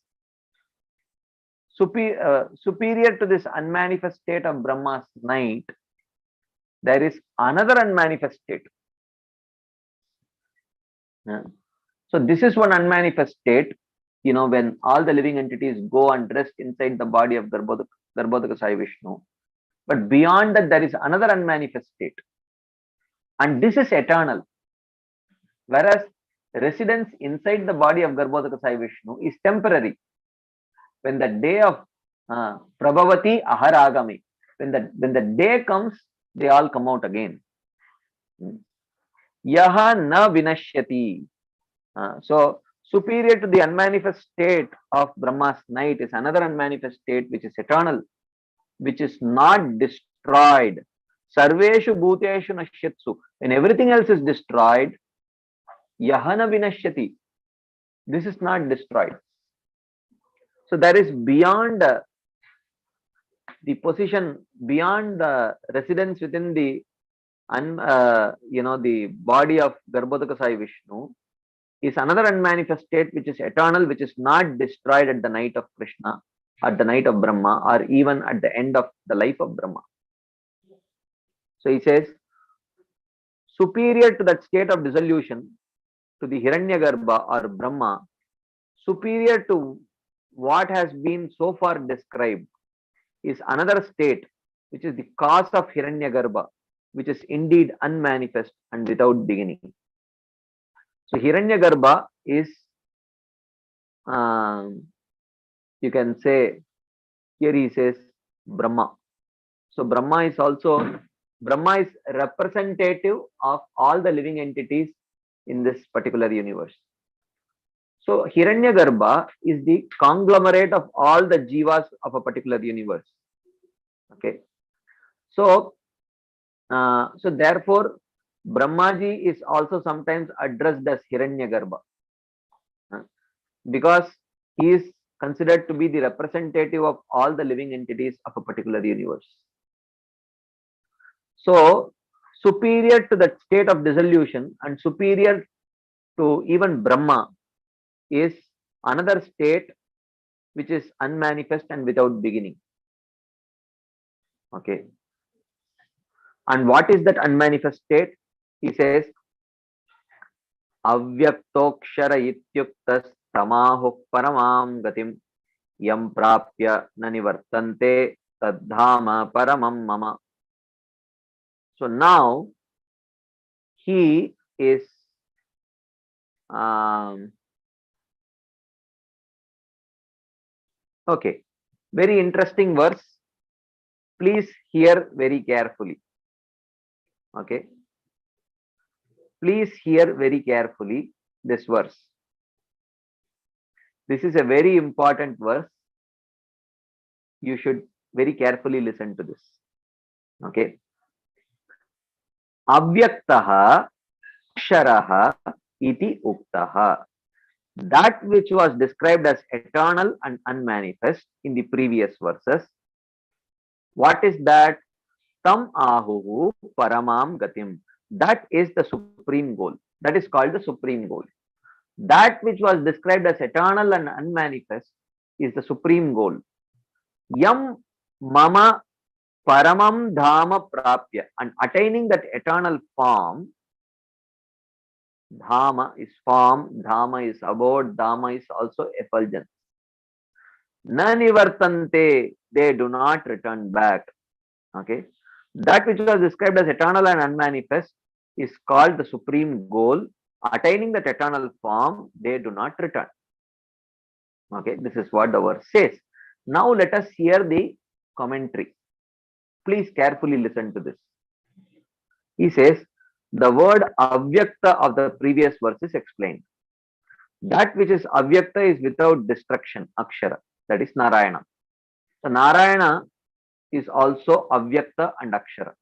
superior to this unmanifest state of Brahma's night, there is another unmanifest state. So this is one unmanifest state, when all the living entities go and rest inside the body of Garbhodaka Sai Vishnu. But beyond that, there is another unmanifest state. And this is eternal. Whereas residence inside the body of Garbhodaka Sai Vishnu is temporary. When the day of Prabhavati Aharagami, when the day comes, they all come out again. Yaha na vinashyati. So superior to the unmanifest state of Brahma's night is another unmanifest state which is eternal, which is not destroyed. Sarveshu bhuteshu nashyatsu. When everything else is destroyed, yahana vinashyati. This is not destroyed. So there is beyond the position, beyond the residence within the the body of Garbhodaka Sai Vishnu is another unmanifest state which is eternal, which is not destroyed at the night of Krishna, at the night of Brahma, or even at the end of the life of Brahma. So he says, superior to that state of dissolution, to the Hiranyagarbha or Brahma, superior to what has been so far described, is another state which is the cause of Hiranyagarbha, which is indeed unmanifest and without beginning. So Hiranyagarbha is, you can say, here he says Brahma. So Brahma is representative of all the living entities in this particular universe. So Hiranyagarbha is the conglomerate of all the jivas of a particular universe. Okay. So therefore, Brahmaji is also sometimes addressed as Hiranyagarbha, because he is considered to be the representative of all the living entities of a particular universe. So superior to the state of dissolution and superior to even Brahma is another state which is unmanifest and without beginning. Okay. And what is that unmanifest state? He says, Avyaktokshara ityuktas tamahu paramam gatim yam prapya nanivartante tadhama paramam mama. So now he is okay, very interesting verse. Please hear very carefully. Okay, please hear very carefully this verse. This is a very important verse. You should very carefully listen to this. Okay. Avyaktaha aksharaha iti uktaha. That which was described as eternal and unmanifest in the previous verses. What is that? Tam ahuhu paramam gatim. That is the supreme goal. That is called the supreme goal. That which was described as eternal and unmanifest is the supreme goal. Yam mama paramam dhama prapya, and attaining that eternal form. Dhama is form, dhama is abode, dhama is also effulgence. Nanivartante, they do not return back. Okay, that which was described as eternal and unmanifest is called the supreme goal. Attaining that eternal form, they do not return. Okay, this is what the verse says. Now let us hear the commentary. Please carefully listen to this. He says, the word avyakta of the previous verse is explained. That which is avyakta is without destruction, akshara, that is Narayana. So Narayana is also avyakta and akshara.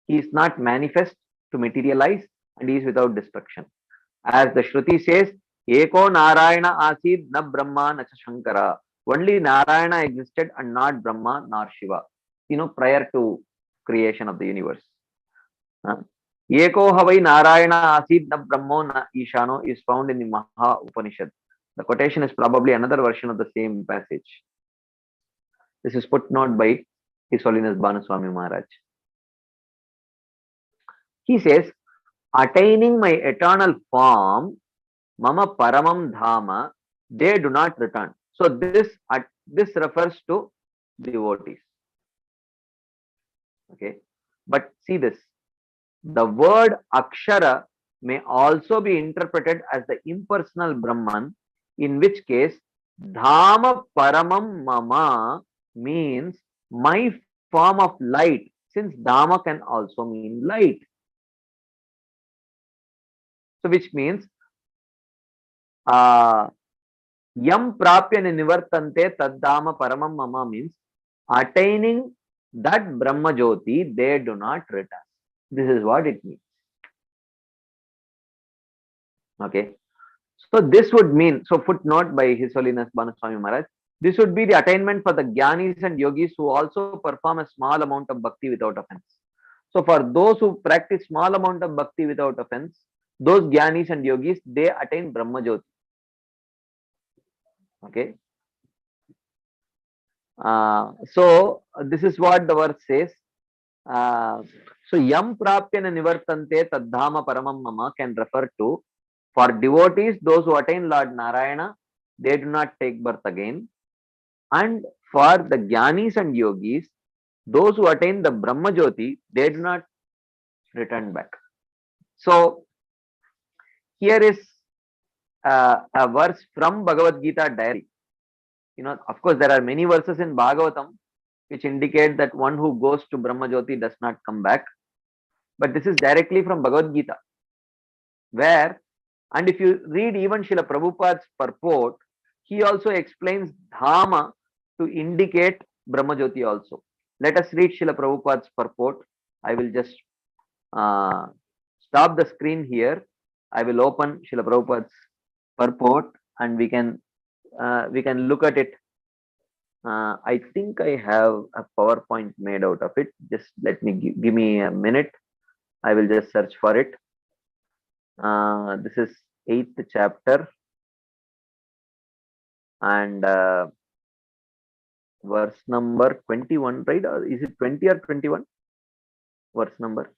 He is not manifest to materialize, and he is without destruction. As the Shruti says, Eko Narayana Asid na Brahma na Shankara. Only Narayana existed and not Brahma nor Shiva. Prior to creation of the universe. Eko Havai Narayana Asid na Brahmo na Ishano is found in the Maha Upanishad. The quotation is probably another version of the same passage. This is put note by His Holiness Bhanuswami Maharaj. He says, attaining my eternal form, mama paramam dhama, they do not return. So this refers to devotees. Okay, but see this. The word akshara may also be interpreted as the impersonal Brahman, in which case dhama paramam mama means my form of light, since dhama can also mean light. So which means yam prapya nivartante taddhama paramam mama means attaining that Brahma Jyoti, they do not return. This is what it means. Okay. So this would mean, so footnote by His Holiness Bhanuswami Maharaj, this would be the attainment for the Jnanis and Yogis who also perform a small amount of bhakti without offense. So for those who practice small amount of bhakti without offense, those Jnanis and Yogis, they attain Brahma Jyoti. Okay. So this is what the verse says. So yam prapyana nivartante taddhama paramam mama can refer to, for devotees, those who attain Lord Narayana, they do not take birth again. And for the Jnanis and Yogis, those who attain the Brahma Jyoti, they do not return back. So here is a verse from Bhagavad Gita diary. Of course, there are many verses in Bhagavatam which indicate that one who goes to Brahma Jyoti does not come back. But this is directly from Bhagavad Gita, where, and if you read even Srila Prabhupada's purport, he also explains Dhama to indicate Brahma Jyoti also. Let us read Srila Prabhupada's purport. I will just stop the screen here. I will open Srila Prabhupada's purport and we can look at it. I think I have a PowerPoint made out of it. Just let me give me a minute. I will just search for it. This is 8th chapter and verse number 21, right? Or is it 20 or 21? Verse number.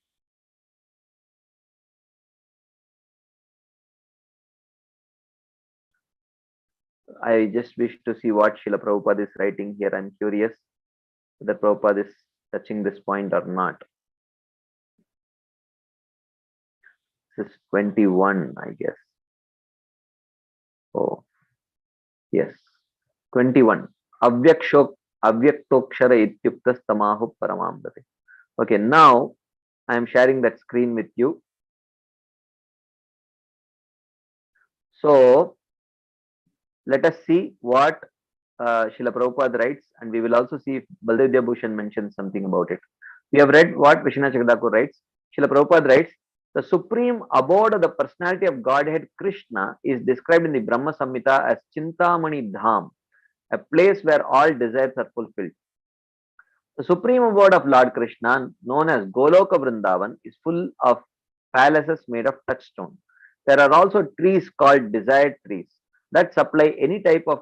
I just wish to see what Srila Prabhupada is writing here. I'm curious whether Prabhupada is touching this point or not. This is 21, I guess. Oh, yes. 21. Avyaktokshara ityuktas tamahu paramamdate. Okay, now I am sharing that screen with you. So let us see what Srila Prabhupada writes, and we will also see if Baldev Bhushan mentions something about it. We have read what Vishwanath Chakravarti writes. Srila Prabhupada writes, the supreme abode of the personality of Godhead Krishna is described in the Brahma Samhita as Chintamani Dham, a place where all desires are fulfilled. The supreme abode of Lord Krishna, known as Goloka Vrindavan, is full of palaces made of touchstone. There are also trees called desired trees that supply any type of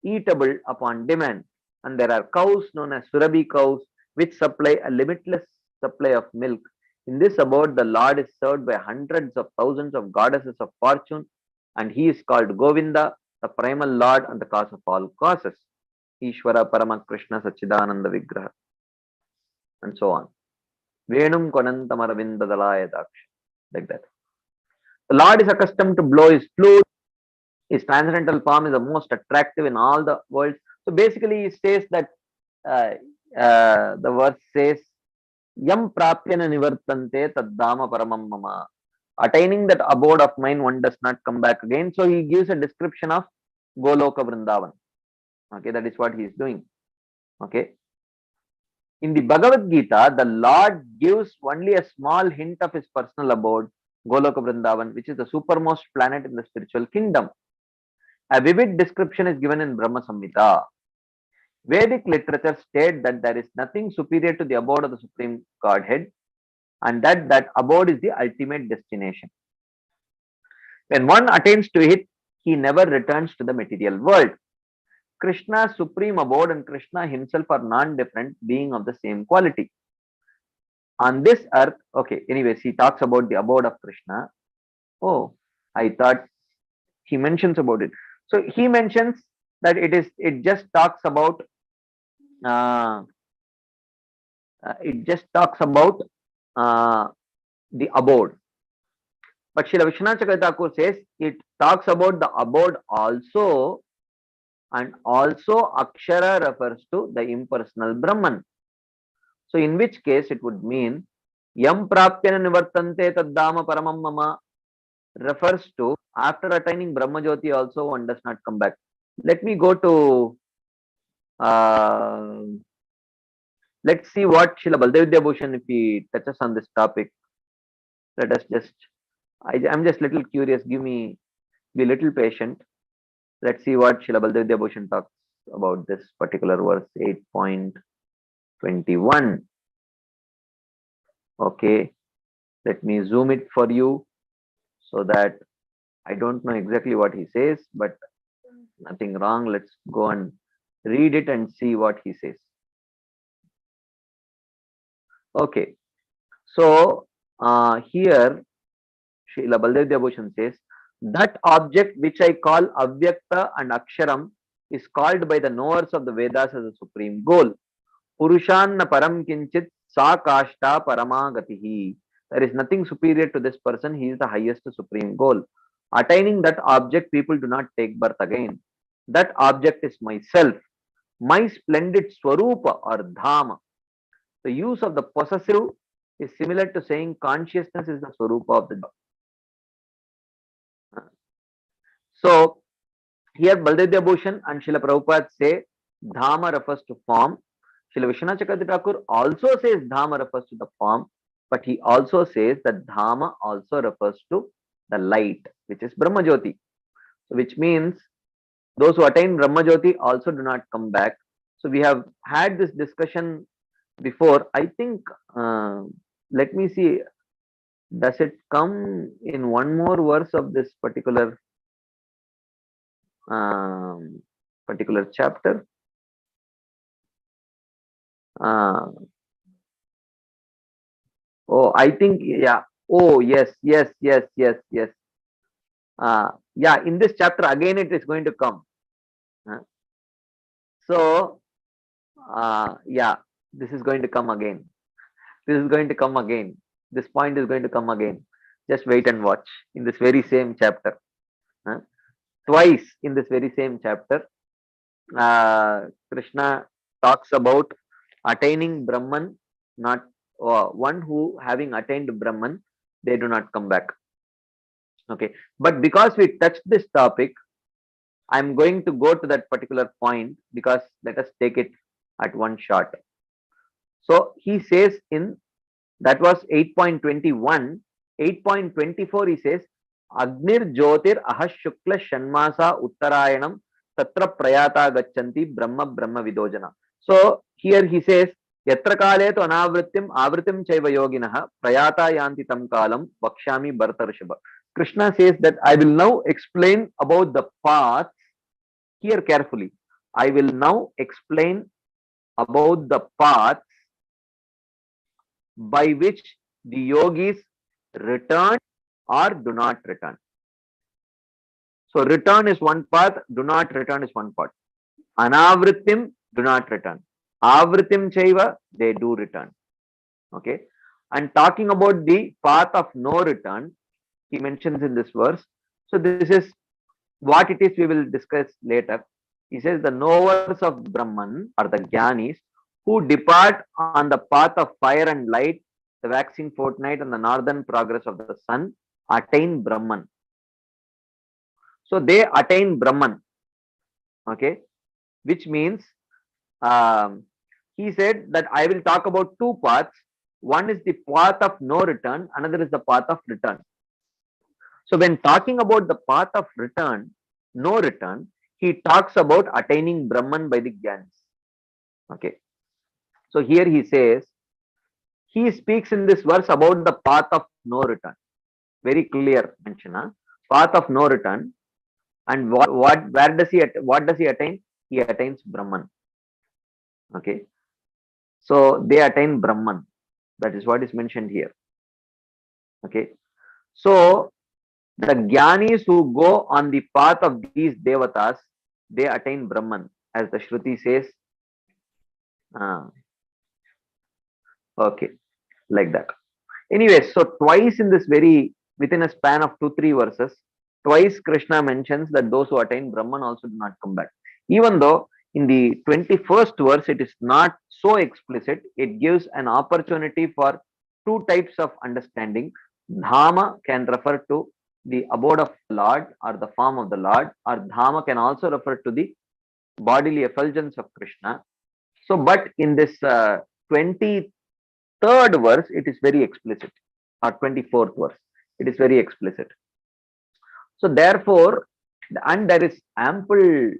eatable upon demand. And there are cows known as Surabhi cows, which supply a limitless supply of milk. In this abode, the Lord is served by hundreds of thousands of goddesses of fortune, and he is called Govinda, the primal Lord and the cause of all causes. Ishvara Parama Krishna Sachidananda Vigraha, and so on. Venum Konantamaravinda Dalaya Daksha, like that. The Lord is accustomed to blow his flute. His transcendental form is the most attractive in all the world. So basically, he says that the verse says, Yam prapyana nivartante taddama paramam mama. Attaining that abode of mine, one does not come back again. So he gives a description of Goloka Vrindavan. Okay, that is what he is doing. Okay. In the Bhagavad Gita, the Lord gives only a small hint of his personal abode, Goloka Vrindavan, which is the supermost planet in the spiritual kingdom. A vivid description is given in Brahma Samhita. Vedic literature states that there is nothing superior to the abode of the Supreme Godhead, and that abode is the ultimate destination. When one attains to it, he never returns to the material world. Krishna's supreme abode and Krishna himself are non-different, being of the same quality. On this earth, okay, anyways, he talks about the abode of Krishna. Oh, I thought he mentions about it. So he mentions that it just talks about the abode. But Srila Vishwanath Chakravarti Thakur says it talks about the abode also, and also Akshara refers to the impersonal Brahman. So in which case it would mean Yam prapyana nivartante taddama paramam mama refers to after attaining Brahmajyoti also one does not come back. Let me go to let's see what Srila Baldev Vidyabhushan, if he touches on this topic. Let us just, I'm just little curious, be a little patient. Let's see what Srila Baldev Vidyabhushan talks about this particular verse 8.21. Okay, let me zoom it for you so that I don't know exactly what he says, but nothing wrong. Let's go and read it and see what he says. Okay, so here Srila Baldev Vidyabhushan says, that object which I call Avyakta and Aksharam is called by the knowers of the Vedas as a supreme goal. Purushanna param kinchit sa kashta paramagatihi. There is nothing superior to this person. He is the highest supreme goal. Attaining that object, people do not take birth again. That object is myself, my splendid Swarupa or Dhama. The use of the possessive is similar to saying consciousness is the Swarupa of the God. So here Baldev Vidyabhushan and Srila Prabhupada say Dhama refers to form. Srila Vishwanath Chakravarti Thakur also says Dhama refers to the form, but he also says that Dhama also refers to the light, which is Brahmajyoti, which means those who attain Brahmajyoti also do not come back. So we have had this discussion before. I think, let me see, does it come in one more verse of this particular chapter? Oh, I think, yeah. Oh, yes. Yeah, in this chapter again it is going to come. So, yeah, this is going to come again. This point is going to come again. Just wait and watch in this very same chapter. Twice in this very same chapter, Krishna talks about attaining Brahman, not one who having attained Brahman, they do not come back. Okay, but because we touched this topic, I'm going to go to that particular point because let us take it at one shot. So he says in, that was 8.21, 8.24 he says, Agnir Jyotir Ahas Shukla Shanmasa Uttarayanam Tatra Prayata Gachanti Brahma Vidojana. So here he says, Yatra Kale to Anavritim Avritim Chaiva Yoginaha Prayata Yanti Tam Kalam Vakshami Bharata Rishabha. Krishna says that I will now explain about the paths. Hear carefully. I will now explain about the paths by which the yogis return or do not return. So return is one path, do not return is one path. Anavritim, do not return. Avritim chaiva, they do return. Okay. And talking about the path of no return, he mentions in this verse. So this is what it is we will discuss later. He says the knowers of Brahman or the Jnanis who depart on the path of fire and light, the waxing fortnight and the northern progress of the sun attain Brahman. So they attain Brahman. Okay. Which means he said that I will talk about two paths. One is the path of no return, another is the path of return. So when talking about the path of return, no return, he talks about attaining Brahman by the Jnanis. Okay. So here he says, he speaks in this verse about the path of no return. Very clear mention, huh? Path of no return. And what does he attain? He attains Brahman. Okay. So they attain Brahman. That is what is mentioned here. Okay. So the Jnanis who go on the path of these devatas, they attain Brahman, as the Shruti says. Okay, like that. Anyway, so twice in this within a span of 2-3 verses, twice Krishna mentions that those who attain Brahman also do not come back. Even though in the 21st verse it is not so explicit, it gives an opportunity for two types of understanding. Dhama can refer to the abode of the Lord or the form of the Lord, or Dhama can also refer to the bodily effulgence of Krishna. So, but in this 23rd verse, it is very explicit, or 24th verse, it is very explicit. So, therefore, and there is ample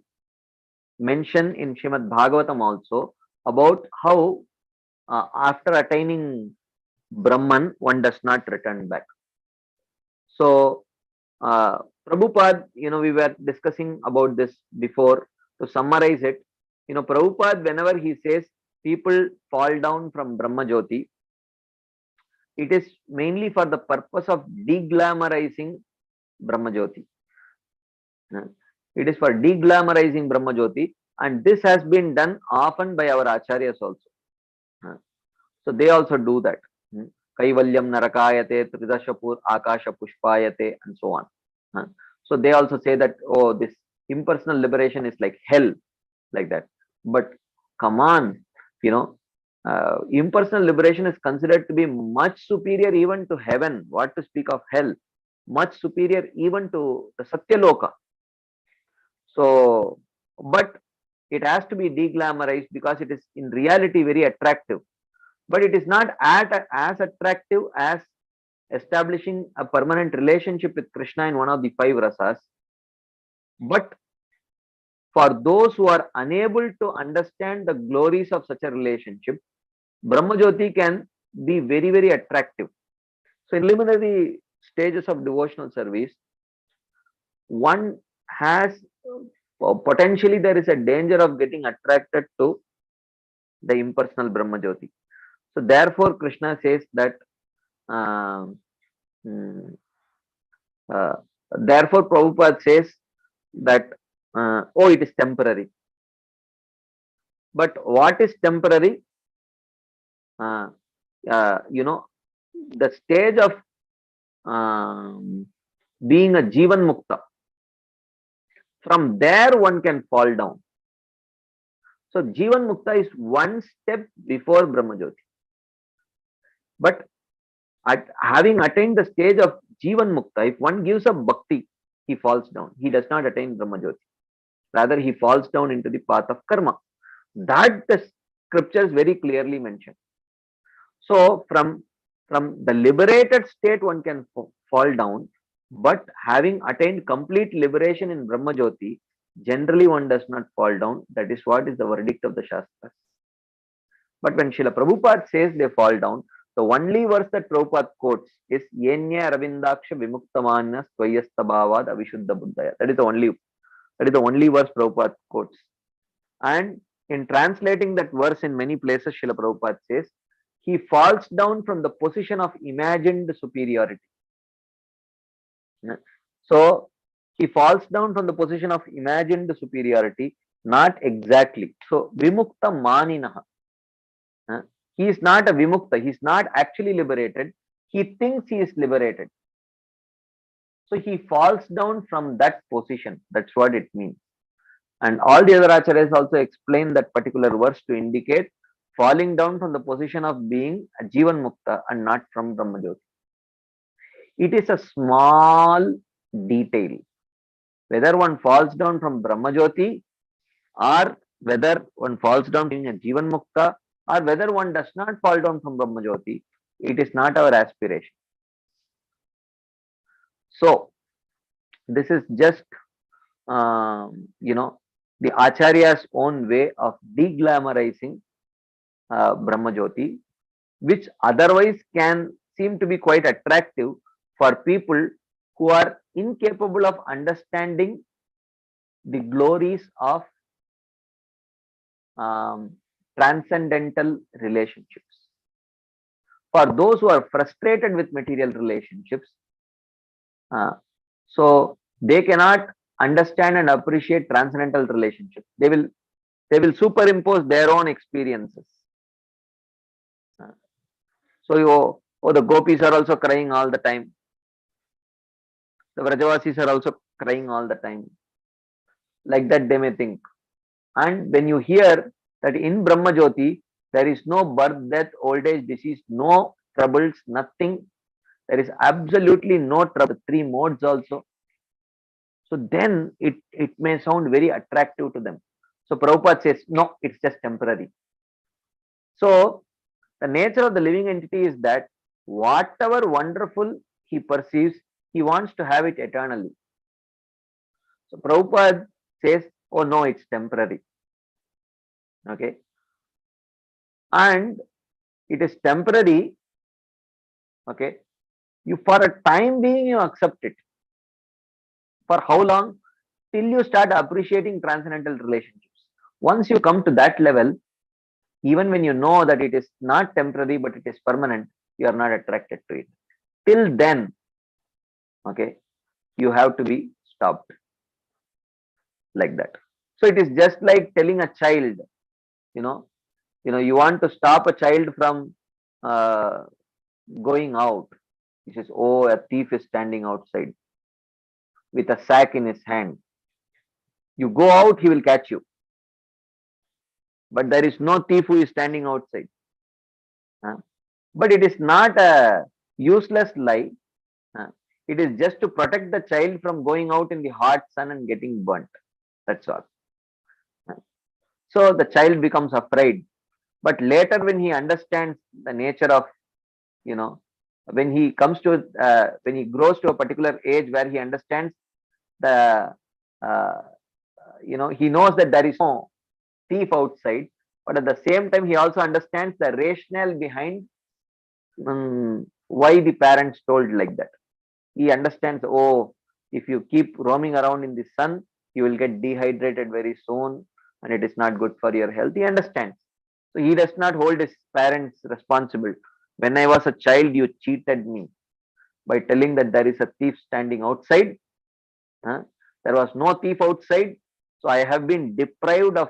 mention in Srimad Bhagavatam also about how after attaining Brahman, one does not return back. So, Prabhupada, we were discussing about this before. To summarize it, Prabhupada, whenever he says people fall down from Brahma Jyoti, it is mainly for the purpose of deglamorizing Brahma Jyoti. It is for deglamorizing Brahma Jyoti, and this has been done often by our acharyas also. So they also do that. Kaivalyam narakayate, tridashapur akasha pushpayate, and so on. So they also say that, oh, this impersonal liberation is like hell, like that. But come on, impersonal liberation is considered to be much superior even to heaven. What to speak of hell? Much superior even to the Satyaloka. So, but it has to be deglamorized because it is in reality very attractive. But it is not as attractive as establishing a permanent relationship with Krishna in one of the 5 rasas. But for those who are unable to understand the glories of such a relationship, Brahma Jyoti can be very, very attractive. So in preliminary stages of devotional service, one has potentially there is a danger of getting attracted to the impersonal Brahma Jyoti. So therefore Krishna says that therefore Prabhupada says that oh, it is temporary. But what is temporary? The stage of being a Jivan Mukta, from there one can fall down. So Jivan Mukta is one step before Brahma Jyoti. But having attained the stage of Jivan Mukta, if one gives up bhakti, he falls down. He does not attain Brahma Jyoti. Rather, he falls down into the path of karma. That the scriptures very clearly mention. So from the liberated state, one can fall down, but having attained complete liberation in Brahma Jyoti, generally one does not fall down. That is what is the verdict of the Shastras. But when Srila Prabhupada says they fall down, The only verse that Prabhupada quotes is Yenya Ravindaksha Vimuktamanya Swayastabhavad Avishuddha Buddhaya. That is the only verse Prabhupada quotes. And in translating that verse in many places, Srila Prabhupada says, he falls down from the position of imagined superiority. So he falls down from the position of imagined superiority, not exactly. So Vimukta Maninaha. He is not a Vimukta, he is not actually liberated. He thinks he is liberated. So he falls down from that position. That's what it means. And all the other acharyas also explain that particular verse to indicate falling down from the position of being a Jivan Mukta and not from Brahmajyoti. It is a small detail. Whether one falls down from Brahmajyoti or whether one falls down being a Jivan Mukta or whether one does not fall down from Brahmajyoti, it is not our aspiration. So, this is just, the Acharya's own way of deglamorizing Brahmajyoti, which otherwise can seem to be quite attractive for people who are incapable of understanding the glories of transcendental relationships. For those who are frustrated with material relationships, so they cannot understand and appreciate transcendental relationships. They will superimpose their own experiences. So the gopis are also crying all the time. The Vrajavasis are also crying all the time. Like that they may think. And when you hear that in Brahmajyoti, there is no birth, death, old age, disease, no troubles, nothing. There is absolutely no trouble. 3 modes also. So then it may sound very attractive to them. So Prabhupada says, no, it's just temporary. So the nature of the living entity is that whatever wonderful he perceives, he wants to have it eternally. So Prabhupada says, oh no, it's temporary. Okay. And it is temporary. Okay. You, for a time being, you accept it. For how long? Till you start appreciating transcendental relationships. Once you come to that level, even when you know that it is not temporary but it is permanent, you are not attracted to it. Till then, okay, you have to be stopped. Like that. So it is just like telling a child, you want to stop a child from going out. He says, oh, a thief is standing outside with a sack in his hand. You go out, he will catch you. But there is no thief who is standing outside. But it is not a useless lie. It is just to protect the child from going out in the hot sun and getting burnt. That's all. So the child becomes afraid. But later when he understands the nature of, when he comes to, when he grows to a particular age where he understands the, he knows that there is no thief outside, but at the same time he also understands the rationale behind why the parents told like that. He understands, oh, if you keep roaming around in the sun, you will get dehydrated very soon and it is not good for your health. He understands. So he does not hold his parents responsible. When I was a child, you cheated me by telling that there is a thief standing outside. There was no thief outside. So I have been deprived of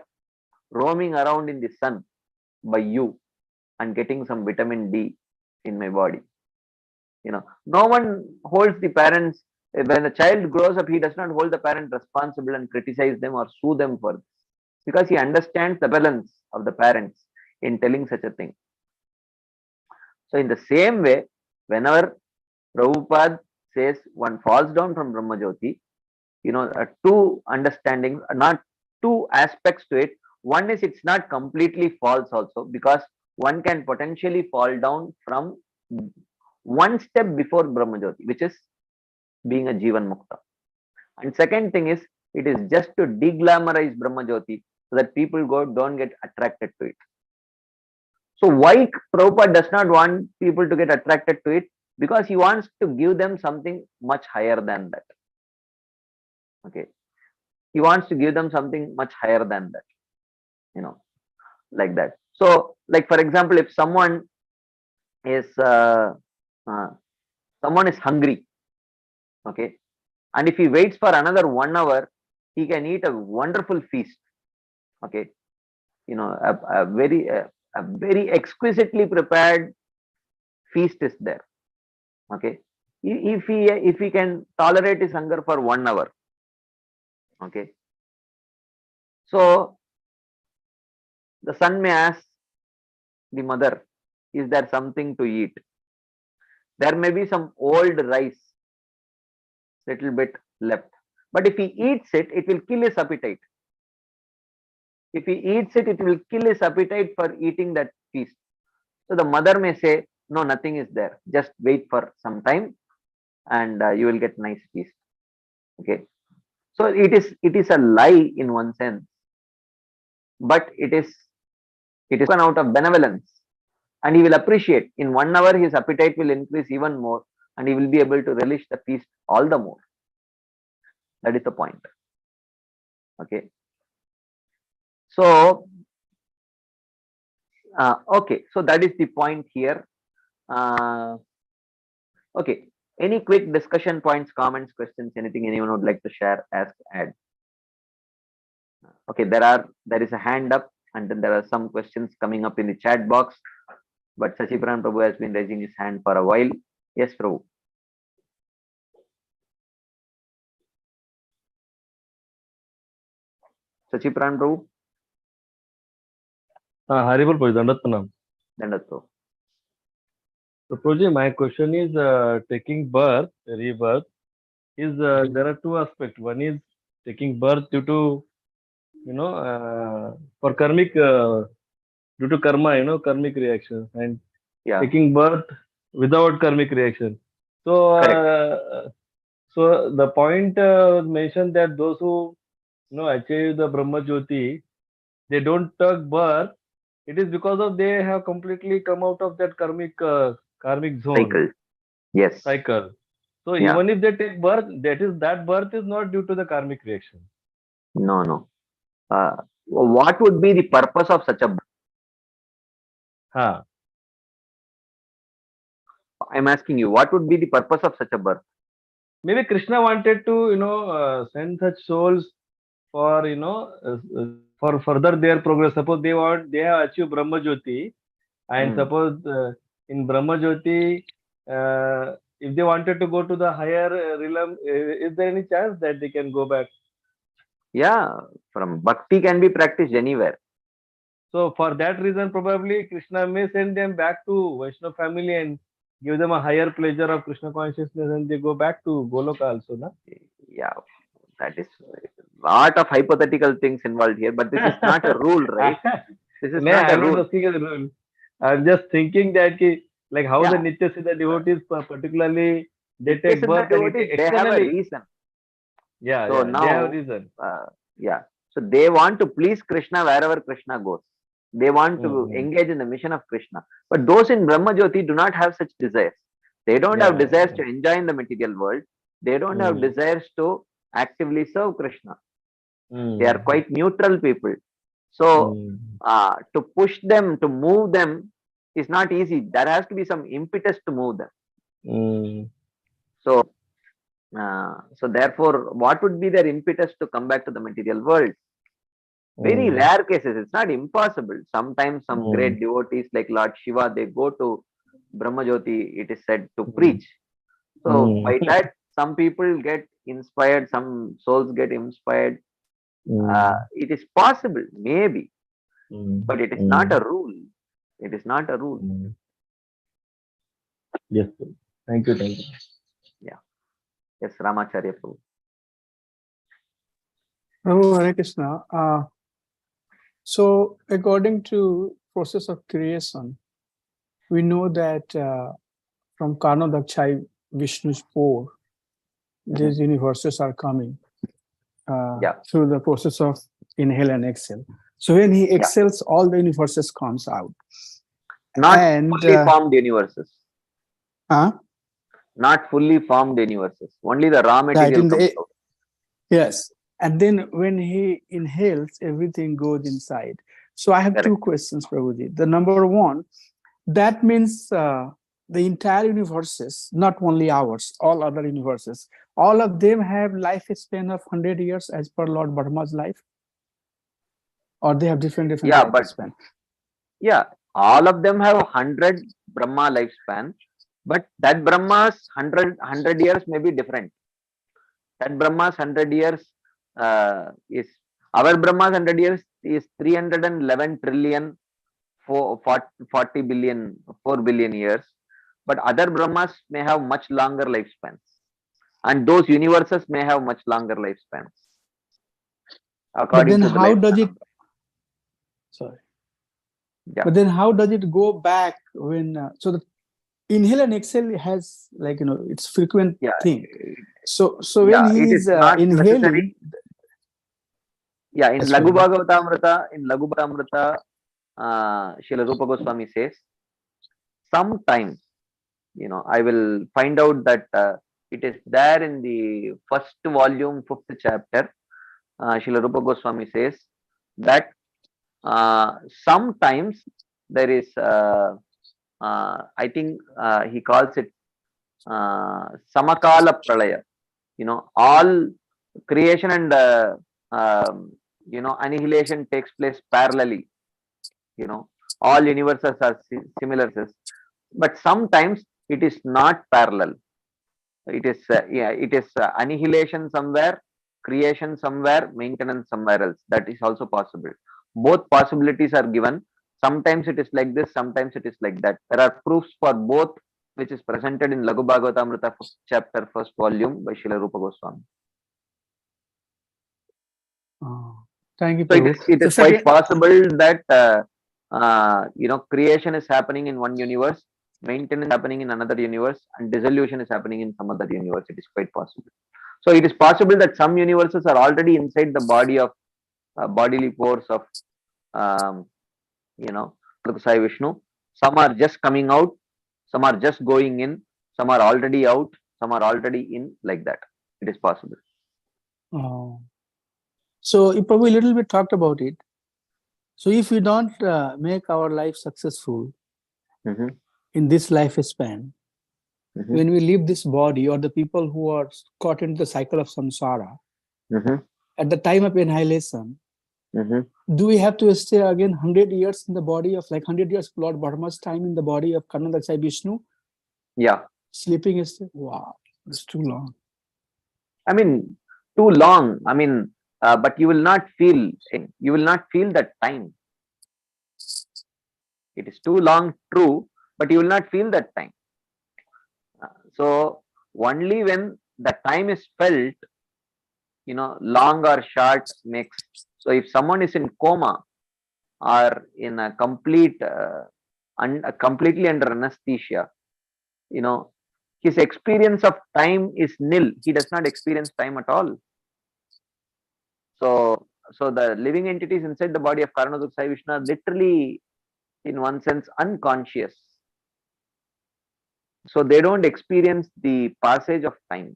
roaming around in the sun by you and getting some vitamin D in my body. No one holds the parents. When the child grows up, he does not hold the parent responsible and criticize them or sue them for this, because he understands the balance of the parents in telling such a thing. So in the same way, whenever Prabhupada says one falls down from Brahmajyoti, two understandings, not two aspects to it. One is it's not completely false also, because one can potentially fall down from one step before Brahmajyoti, which is being a Jivan Mukta. And second thing is, it is just to deglamorize Brahmajyoti so that people don't get attracted to it. So why Prabhupada does not want people to get attracted to it? Because he wants to give them something much higher than that. Okay. He wants to give them something much higher than that, like that. So, like for example, if someone is hungry, okay, and if he waits for another 1 hour, he can eat a wonderful feast, okay, a very exquisitely prepared feast is there, okay. If he can tolerate his hunger for 1 hour, okay. So the son may ask the mother, is there something to eat? There may be some old rice, little bit left. But if he eats it, it will kill his appetite. If he eats it, it will kill his appetite for eating that feast. So the mother may say, no, nothing is there. Just wait for some time and you will get nice feast. Okay. So it is a lie in one sense, but it is done out of benevolence, and he will appreciate. In 1 hour, his appetite will increase even more, and he will be able to relish the feast all the more. That is the point. Okay. So, okay. So that is the point here. Okay. Any quick discussion points, comments, questions, anything anyone would like to share, ask, add? Okay. There is a hand up, and then there are some questions coming up in the chat box. But Sachiparan Prabhu has been raising his hand for a while. Yes, Prabhu. Sachiparan Prabhu. Haribol Prabhu, Dandat Pranam. Dandat Prabhu. So Prabhuji, my question is taking birth, rebirth, is there are two aspects. One is taking birth due to, for karmic, due to karma, karmic reaction, and Yeah. taking birth without karmic reaction. So, so the point mentioned that those who achieve the Brahma Jyoti, they don't take birth. It is because of they have completely come out of that karmic zone. Cycle. Yes. Cycle. So Yeah. even if they take birth, that birth is not due to the karmic reaction. No. What would be the purpose of such a birth? I'm asking you, what would be the purpose of such a birth? Maybe Krishna wanted to, send such souls for, for further their progress. Suppose they have achieved Brahma Jyoti, and suppose in Brahma Jyoti, if they wanted to go to the higher realm, is there any chance that they can go back? Yeah, from bhakti can be practiced anywhere. So for that reason, probably Krishna may send them back to Vaishnava family and give them a higher pleasure of Krishna consciousness, and they go back to Goloka also, na? Yeah, that is a lot of hypothetical things involved here, but this is not a rule, right? This is not a rule. I'm just thinking that like how the Nitya Siddha devotees particularly they take birth, they have a reason. Yeah, so yeah, now, they have a reason. So they want to please Krishna wherever Krishna goes. They want to engage in the mission of Krishna. But those in Brahma Jyoti do not have such desires. They don't have desires to enjoy in the material world. They don't have desires to actively serve Krishna. They are quite neutral people. So to push them, to move them is not easy. There has to be some impetus to move them. So therefore, what would be their impetus to come back to the material world? Very rare cases. It's not impossible. Sometimes some great devotees like Lord Shiva, they go to Brahma Jyoti, it is said, to preach. So by that, some people get inspired, some souls get inspired. It is possible, maybe, but it is not a rule. It is not a rule. Yes, sir. Thank you. Yeah. Yes, Ramacharya Prabhu. Oh, Hare Krishna. So according to process of creation, we know that from Karnodakshai Vishnu's pore, these universes are coming through the process of inhale and exhale. So when he exhales, all the universes comes out. Not And fully formed universes. huh? Not fully formed universes. Only the raw Right, material in comes the out. yes. And then when he inhales, everything goes inside. So I have two Correct. questions, Prabhuji. The number one, that means the entire universes, not only ours, all other universes, all of them have lifespan of 100 years as per Lord Brahma's life, or they have different Yeah, but lifespan. yeah, all of them have 100 Brahma lifespan, but that Brahma's 100 years may be different. That Brahma's 100 years is our Brahma's 100 years is 311 trillion 40 billion 4 billion years, but other Brahmas may have much longer lifespans, and those universes may have much longer lifespans But according then to the how does lifespan. it, sorry, Yeah. but then how does it go back when, so the inhale and exhale has like, it's frequent Yeah, thing. So when yeah, he it is is not necessary. inhaling, Yeah, in yes, Laghu Prabhuji. Bhagavatamrita, Srila Rupa Goswami says, sometimes, I will find out that it is there in the first volume, 5th chapter. Srila Rupa Goswami says that sometimes there is, I think he calls it Samakala Pralaya. All creation and annihilation takes place parallelly. All universes are similar, but sometimes it is not parallel. It is annihilation somewhere, creation somewhere, maintenance somewhere else. That is also possible. Both possibilities are given. Sometimes it is like this, sometimes it is like that. There are proofs for both, which is presented in Laghu Bhagavatamrita chapter, first volume by Srila Rupa Goswami. Oh, thank you, So Prabhu. it The is quite second, possible that creation is happening in one universe, maintenance happening in another universe, and dissolution is happening in some other universe. It is quite possible. So it is possible that some universes are already inside the body of bodily force of Sai Vishnu. Some are just coming out, some are just going in, some are already out, some are already in, like that. It is possible. oh. So you probably a little bit talked about it. So if we don't make our life successful Mhm, in this lifespan, mhm, when we leave this body, or the people who are caught into the cycle of samsara, mhm, at the time of annihilation, mhm. do we have to stay again 100 years in the body of, like 100 years Lord Brahma's time in the body of Karna Sai Vishnu? Yeah. Sleeping is, wow, it's too long. I mean, too long. I mean, but you will not feel. You will not feel that time. It is too long, true, but you will not feel that time. So only when the time is felt, long or short makes. So if someone is in coma or in a completely under anesthesia, his experience of time is nil. He does not experience time at all. So the living entities inside the body of Karanodaka Sai Vishnu are literally, in one sense, unconscious. So they don't experience the passage of time.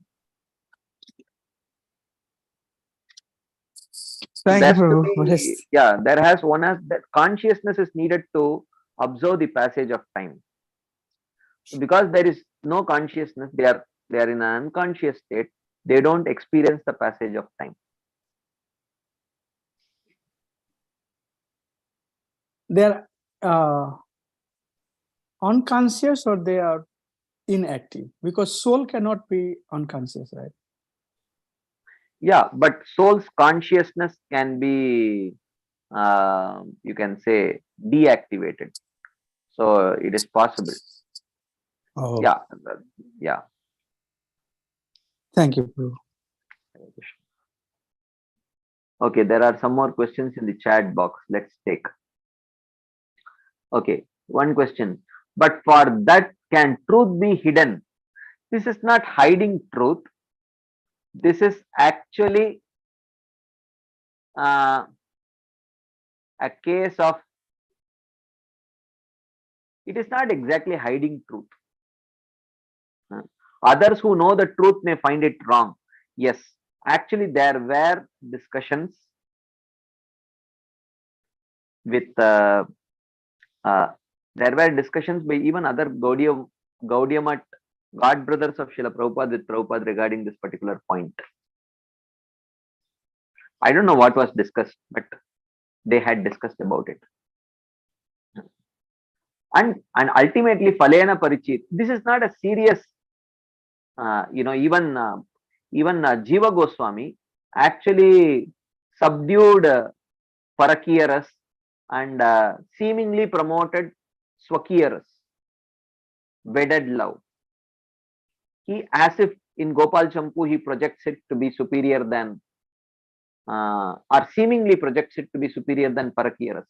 So Thank you, there has to Prabhu. be, yeah, there has one has that consciousness is needed to observe the passage of time. So because there is no consciousness, they are in an unconscious state. They don't experience the passage of time. They're unconscious, or they are inactive, because soul cannot be unconscious, right? Yeah, but soul's consciousness can be, you can say, deactivated. So it is possible. Oh, Yeah, yeah. thank you, Prabhu. Okay, there are some more questions in the chat box. Let's take. Okay, one question. But for that, can truth be hidden? This is not hiding truth. This is actually a case of it is not exactly hiding truth. Others who know the truth may find it wrong. Yes, actually, there were discussions with there were discussions by even other Gaudiya God brothers of Srila Prabhupada with Prabhupada regarding this particular point. I don't know what was discussed, but they had discussed about it. And ultimately, Phalena Parichit, this is not a serious, even Jiva Goswami actually subdued Parakiyaras and seemingly promoted Swakiyaras, wedded love. He, as if in Gopal Champu, he projects it to be superior than, or seemingly projects it to be superior than Parakiyaras,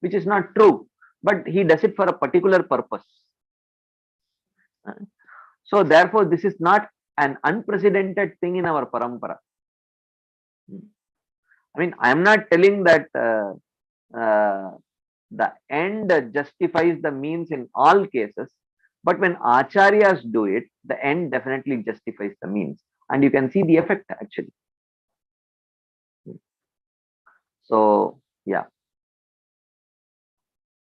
which is not true, but he does it for a particular purpose. So therefore, this is not an unprecedented thing in our parampara. I mean, I am not telling that the end justifies the means in all cases, but when acharyas do it, the end definitely justifies the means, and you can see the effect actually. So yeah.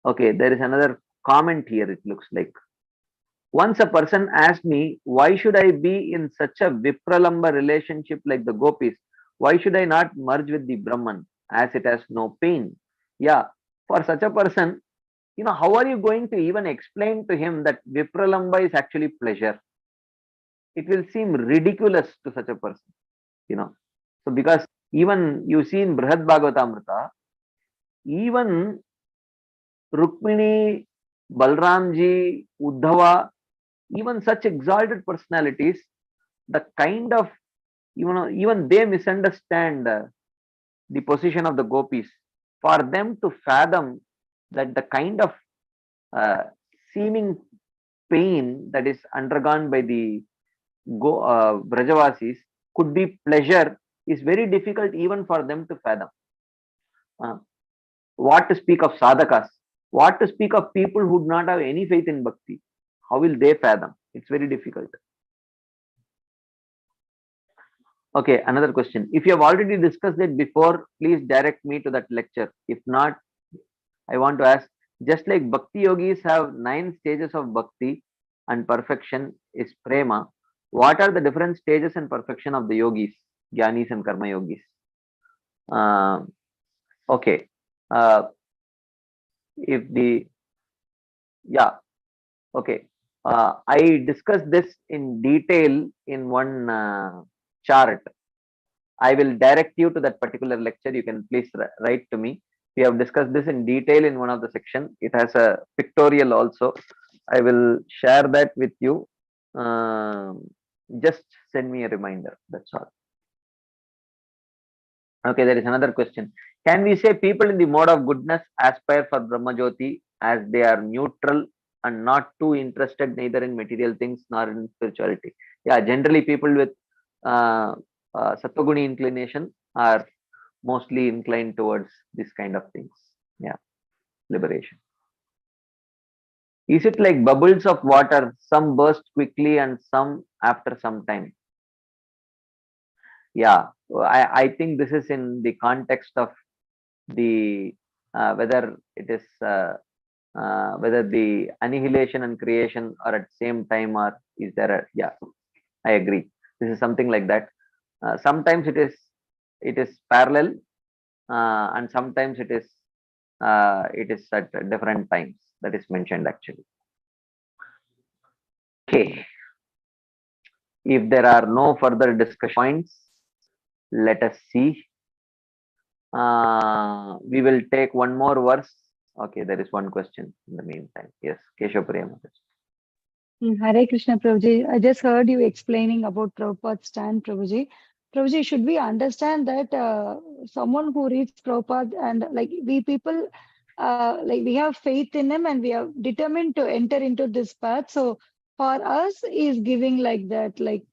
Okay, there is another comment here. It looks like, once a person asked me, why should I be in such a Vipralamba relationship like the gopis? Why should I not merge with the Brahman as it has no pain? Yeah, for such a person, how are you going to even explain to him that Vipralamba is actually pleasure? It will seem ridiculous to such a person, So because even you see in Brihad Bhagavatamrita, even Rukmini, Balramji, Uddhava, even such exalted personalities, the kind of, even they misunderstand the position of the gopis. For them to fathom that the kind of seeming pain that is undergone by the Brajavasis could be pleasure is very difficult even for them to fathom. What to speak of sadhakas? What to speak of people who do not have any faith in bhakti? How will they fathom? It's very difficult. Okay, another question. If you have already discussed it before, please direct me to that lecture. If not, I want to ask, just like bhakti yogis have 9 stages of bhakti and perfection is prema, what are the different stages and perfection of the yogis, jnanis and karma yogis? Okay. Okay. I discussed this in detail in one chart. I will direct you to that particular lecture. You can please write to me. We have discussed this in detail in one of the section. It has a pictorial also. I will share that with you. Just send me a reminder. That's all. Okay, there is another question. Can we say people in the mode of goodness aspire for Brahmajyoti as they are neutral and not too interested neither in material things nor in spirituality? Yeah, generally people with Sattva-guni inclination are mostly inclined towards this kind of things. Yeah, liberation. Is it like bubbles of water? Some burst quickly and some after some time. Yeah, I think this is in the context of the whether it is whether the annihilation and creation are at the same time, or is there a, yeah, I agree. This is something like that. Sometimes it is parallel, and sometimes it is at different times. That is mentioned actually. Okay. If there are no further discussion points, let us see. We will take one more verse. Okay, there is one question in the meantime. Yes, Keshav Priya. Hare Krishna, Prabhuji. I just heard you explaining about Prabhupada's stand, Prabhuji. Prabhuji, should we understand that someone who reads Prabhupada and like we people, like we have faith in him and we are determined to enter into this path. So for us, is giving like that, like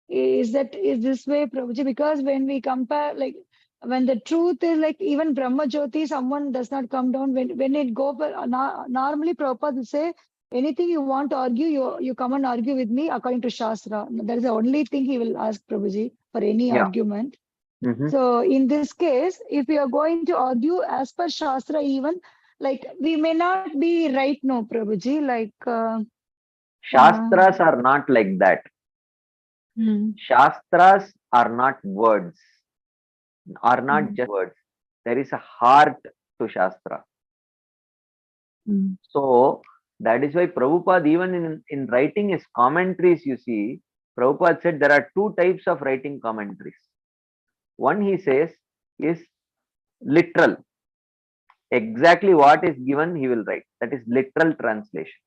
is this way, Prabhuji? Because when we compare, like when the truth is like even Brahma Jyoti, someone does not come down when it go. Normally, Prabhupada will say, anything you want to argue, you come and argue with me according to Shastra. That is the only thing he will ask Prabhuji for any Yeah. argument. Mhm. So in this case, if we are going to argue as per Shastra, even like we may not be right, no, Prabhuji. Like Shastras are not like that. Shastras are not words, are not just words. There is a heart to Shastra. So that is why Prabhupada, even in writing his commentaries, you see, Prabhupada said there are two types of writing commentaries. One, he says, is literal. Exactly what is given, he will write. That is literal translation.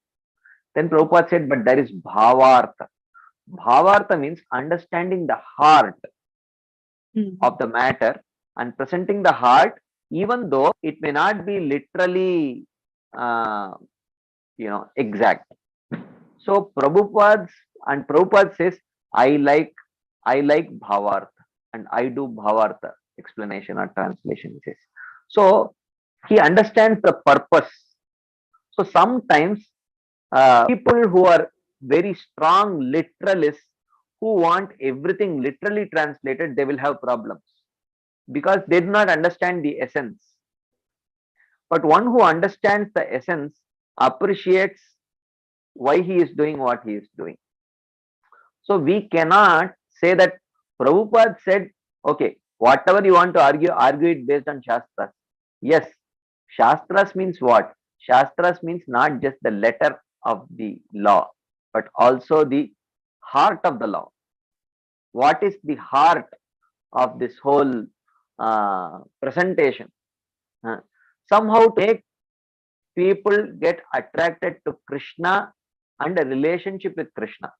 Then Prabhupada said, but there is bhavartha. Bhavartha means understanding the heart of the matter and presenting the heart, even though it may not be literally, exact. So Prabhupada says, I like bhavartha and I do bhavartha explanation or translation. He says. So he understands the purpose. So sometimes people who are very strong literalists who want everything literally translated, they will have problems because they do not understand the essence. But one who understands the essence appreciates why he is doing what he is doing. So we cannot say that Prabhupada said, okay, whatever you want to argue it based on Shastras. Yes, Shastras means what? Shastras means not just the letter of the law, but also the heart of the law. What is the heart of this whole presentation? Somehow to make people get attracted to Krishna and a relationship with Krishna.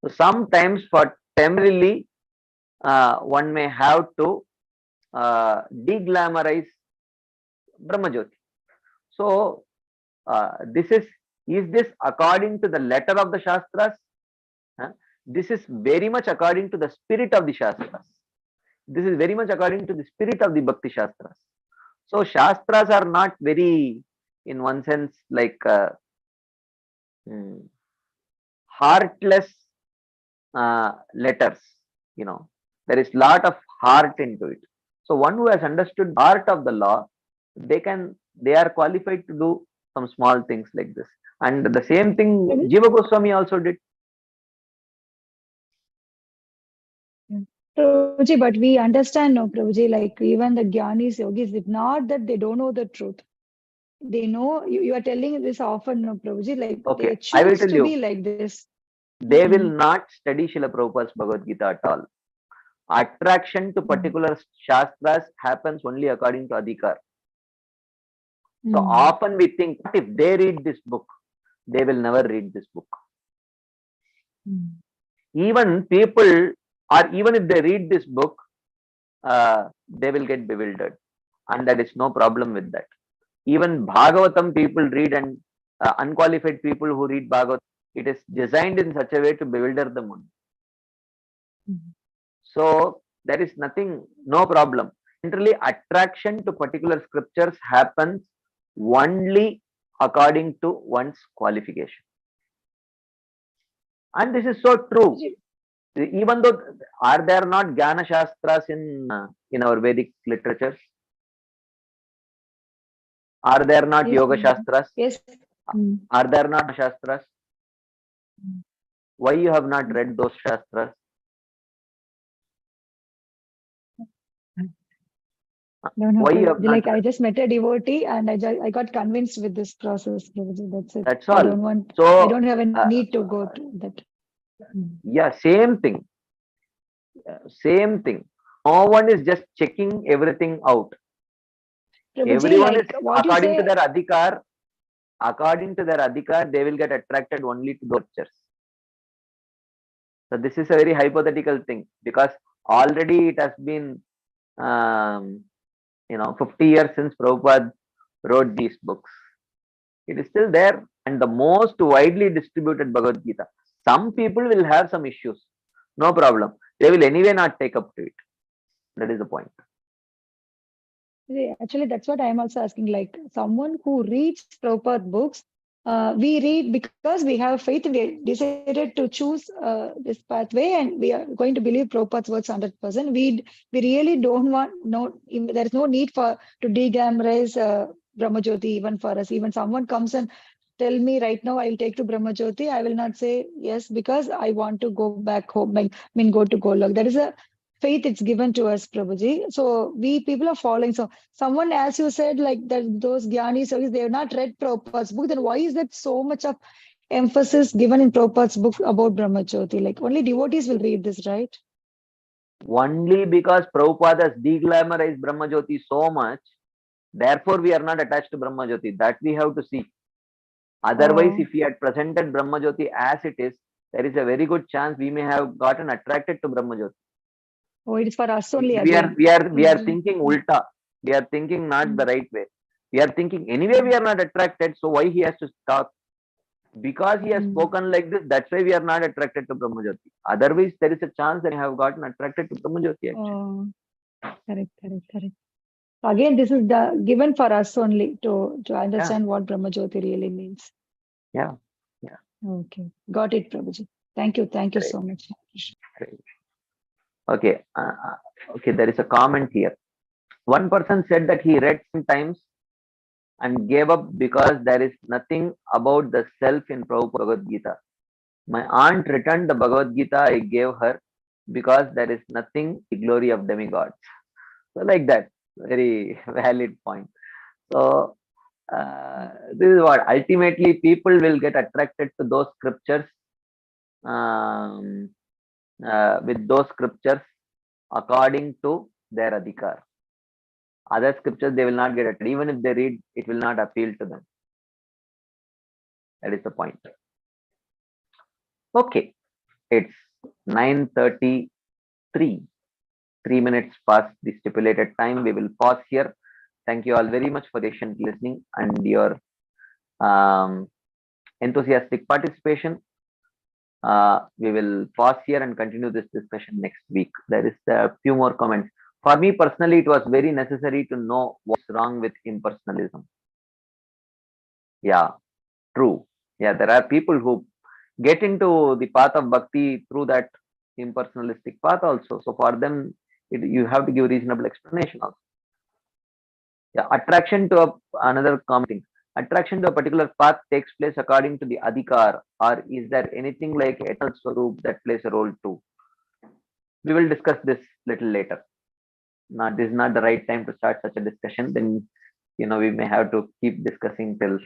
So sometimes for temporarily, one may have to deglamorize Brahmajyoti. So this is this according to the letter of the Shastras? This is very much according to the spirit of the Shastras. This is very much according to the spirit of the Bhakti Shastras. So Shastras are not very, in one sense, like heartless letters. There is lot of heart into it. So one who has understood the art of the law, they are qualified to do some small things like this. And the same thing Jiva Goswami also did. Prabhuji, but we understand, no, Prabhuji, like even the Gyanis, Yogis, if not that they don't know the truth. They know, you are telling this often, no, Prabhuji, like Okay, they I will choose tell to you. be like this. They will not study Srila Prabhupada's Bhagavad Gita at all. Attraction to particular Shastras happens only according to Adhikar. So often we think, what if they read this book? They will never read this book. Even people, or even if they read this book, they will get bewildered. And there is no problem with that. Even Bhagavatam people read, and unqualified people who read Bhagavatam, it is designed in such a way to bewilder them only. So there is nothing, no problem. Generally, attraction to particular scriptures happens only according to one's qualification. And this is so true. Even though, are there not Jnana Shastras in our Vedic literatures? Are there not Yoga Shastras? Yes. Are there not Shastras? Why you have not read those Shastras? Why you have like not I just met a devotee and I got convinced with this process. That's it. That's all. I don't want. So I don't have a need to go to that. Yeah, same thing. Same thing. No one is just checking everything out. Prabhuji, Everyone like is what according you to say, their adhikar. According to their adhikar, they will get attracted only to those lectures. So this is a very hypothetical thing because already it has been 50 years since Prabhupada wrote these books. It is still there, and the most widely distributed Bhagavad Gita. Some people will have some issues. No problem. They will anyway not take up to it. That is the point. Actually, that's what I'm also asking. Like someone who reads Prabhupada books, we read because we have faith. We decided to choose this pathway, and we are going to believe Prabhupada's words 100%. We really don't want there is no need for to de-glamorize Brahmajyoti even for us. Even someone comes and tell me right now I'll take to Brahmajyoti, I will not say yes because I want to go back home. Like, I mean, go to Golok. That is a faith it's given to us, Prabhuji. So we people are following. So someone, as you said, like that those Gyani service, they have not read Prabhupada's book. Then why is that so much of emphasis given in Prabhupada's book about Brahmajyoti? Like only devotees will read this, right? Only because Prabhupada has deglamorized Brahmajyoti so much, therefore we are not attached to Brahmajyoti. That we have to see. Otherwise, Oh. if he had presented Brahmajyoti as it is, there is a very good chance we may have gotten attracted to Brahmajyoti. Oh, it is for us only We are again. we are thinking ulta. We are thinking not the right way. We are thinking anyway we are not attracted. So why he has to stop? Because he has spoken like this, that's why we are not attracted to Brahmajyoti. Otherwise, there is a chance that we have gotten attracted to Brahmajyoti. Oh, correct. Again, this is given for us only to understand what Brahmajyoti really means. Yeah. Okay, got it, Prabhuji. Thank you Great. so much. Great. Okay. Okay, there is a comment here. One person said that he read sometimes and gave up because there is nothing about the self in Prabhupada Bhagavad Gita. My aunt returned the Bhagavad Gita I gave her because there is nothing the glory of demigods. So like that, very valid point. So this is what ultimately people will get attracted to those scriptures with those scriptures according to their adhikar. Other scriptures they will not get attracted. Even if they read, it will not appeal to them. That is the point. Okay, it's 9:33. 3 minutes past the stipulated time. We will pause here. Thank you all very much for patient listening and your enthusiastic participation. We will pause here and continue this discussion next week. There is a few more comments. For me personally, it was very necessary to know what's wrong with impersonalism. Yeah, true. Yeah, there are people who get into the path of bhakti through that impersonalistic path also. So for them, you have to give reasonable explanation also. Yeah, attraction to another common thing. Attraction to a particular path takes place according to the adhikar, or is there anything like eternal swarup that plays a role too? We will discuss this little later. This is not the right time to start such a discussion. Then we may have to keep discussing till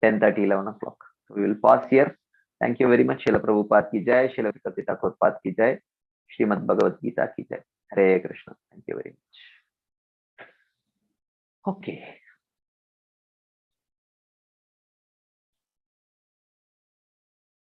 10:30, 11 o'clock. So we will pause here. Thank you very much. Srila Prabhupada ki jai, Srila Vikati Thakur Pad ki jai, Srimad Bhagavad Gita ki jai. Hare Krishna. Thank you very much. Okay.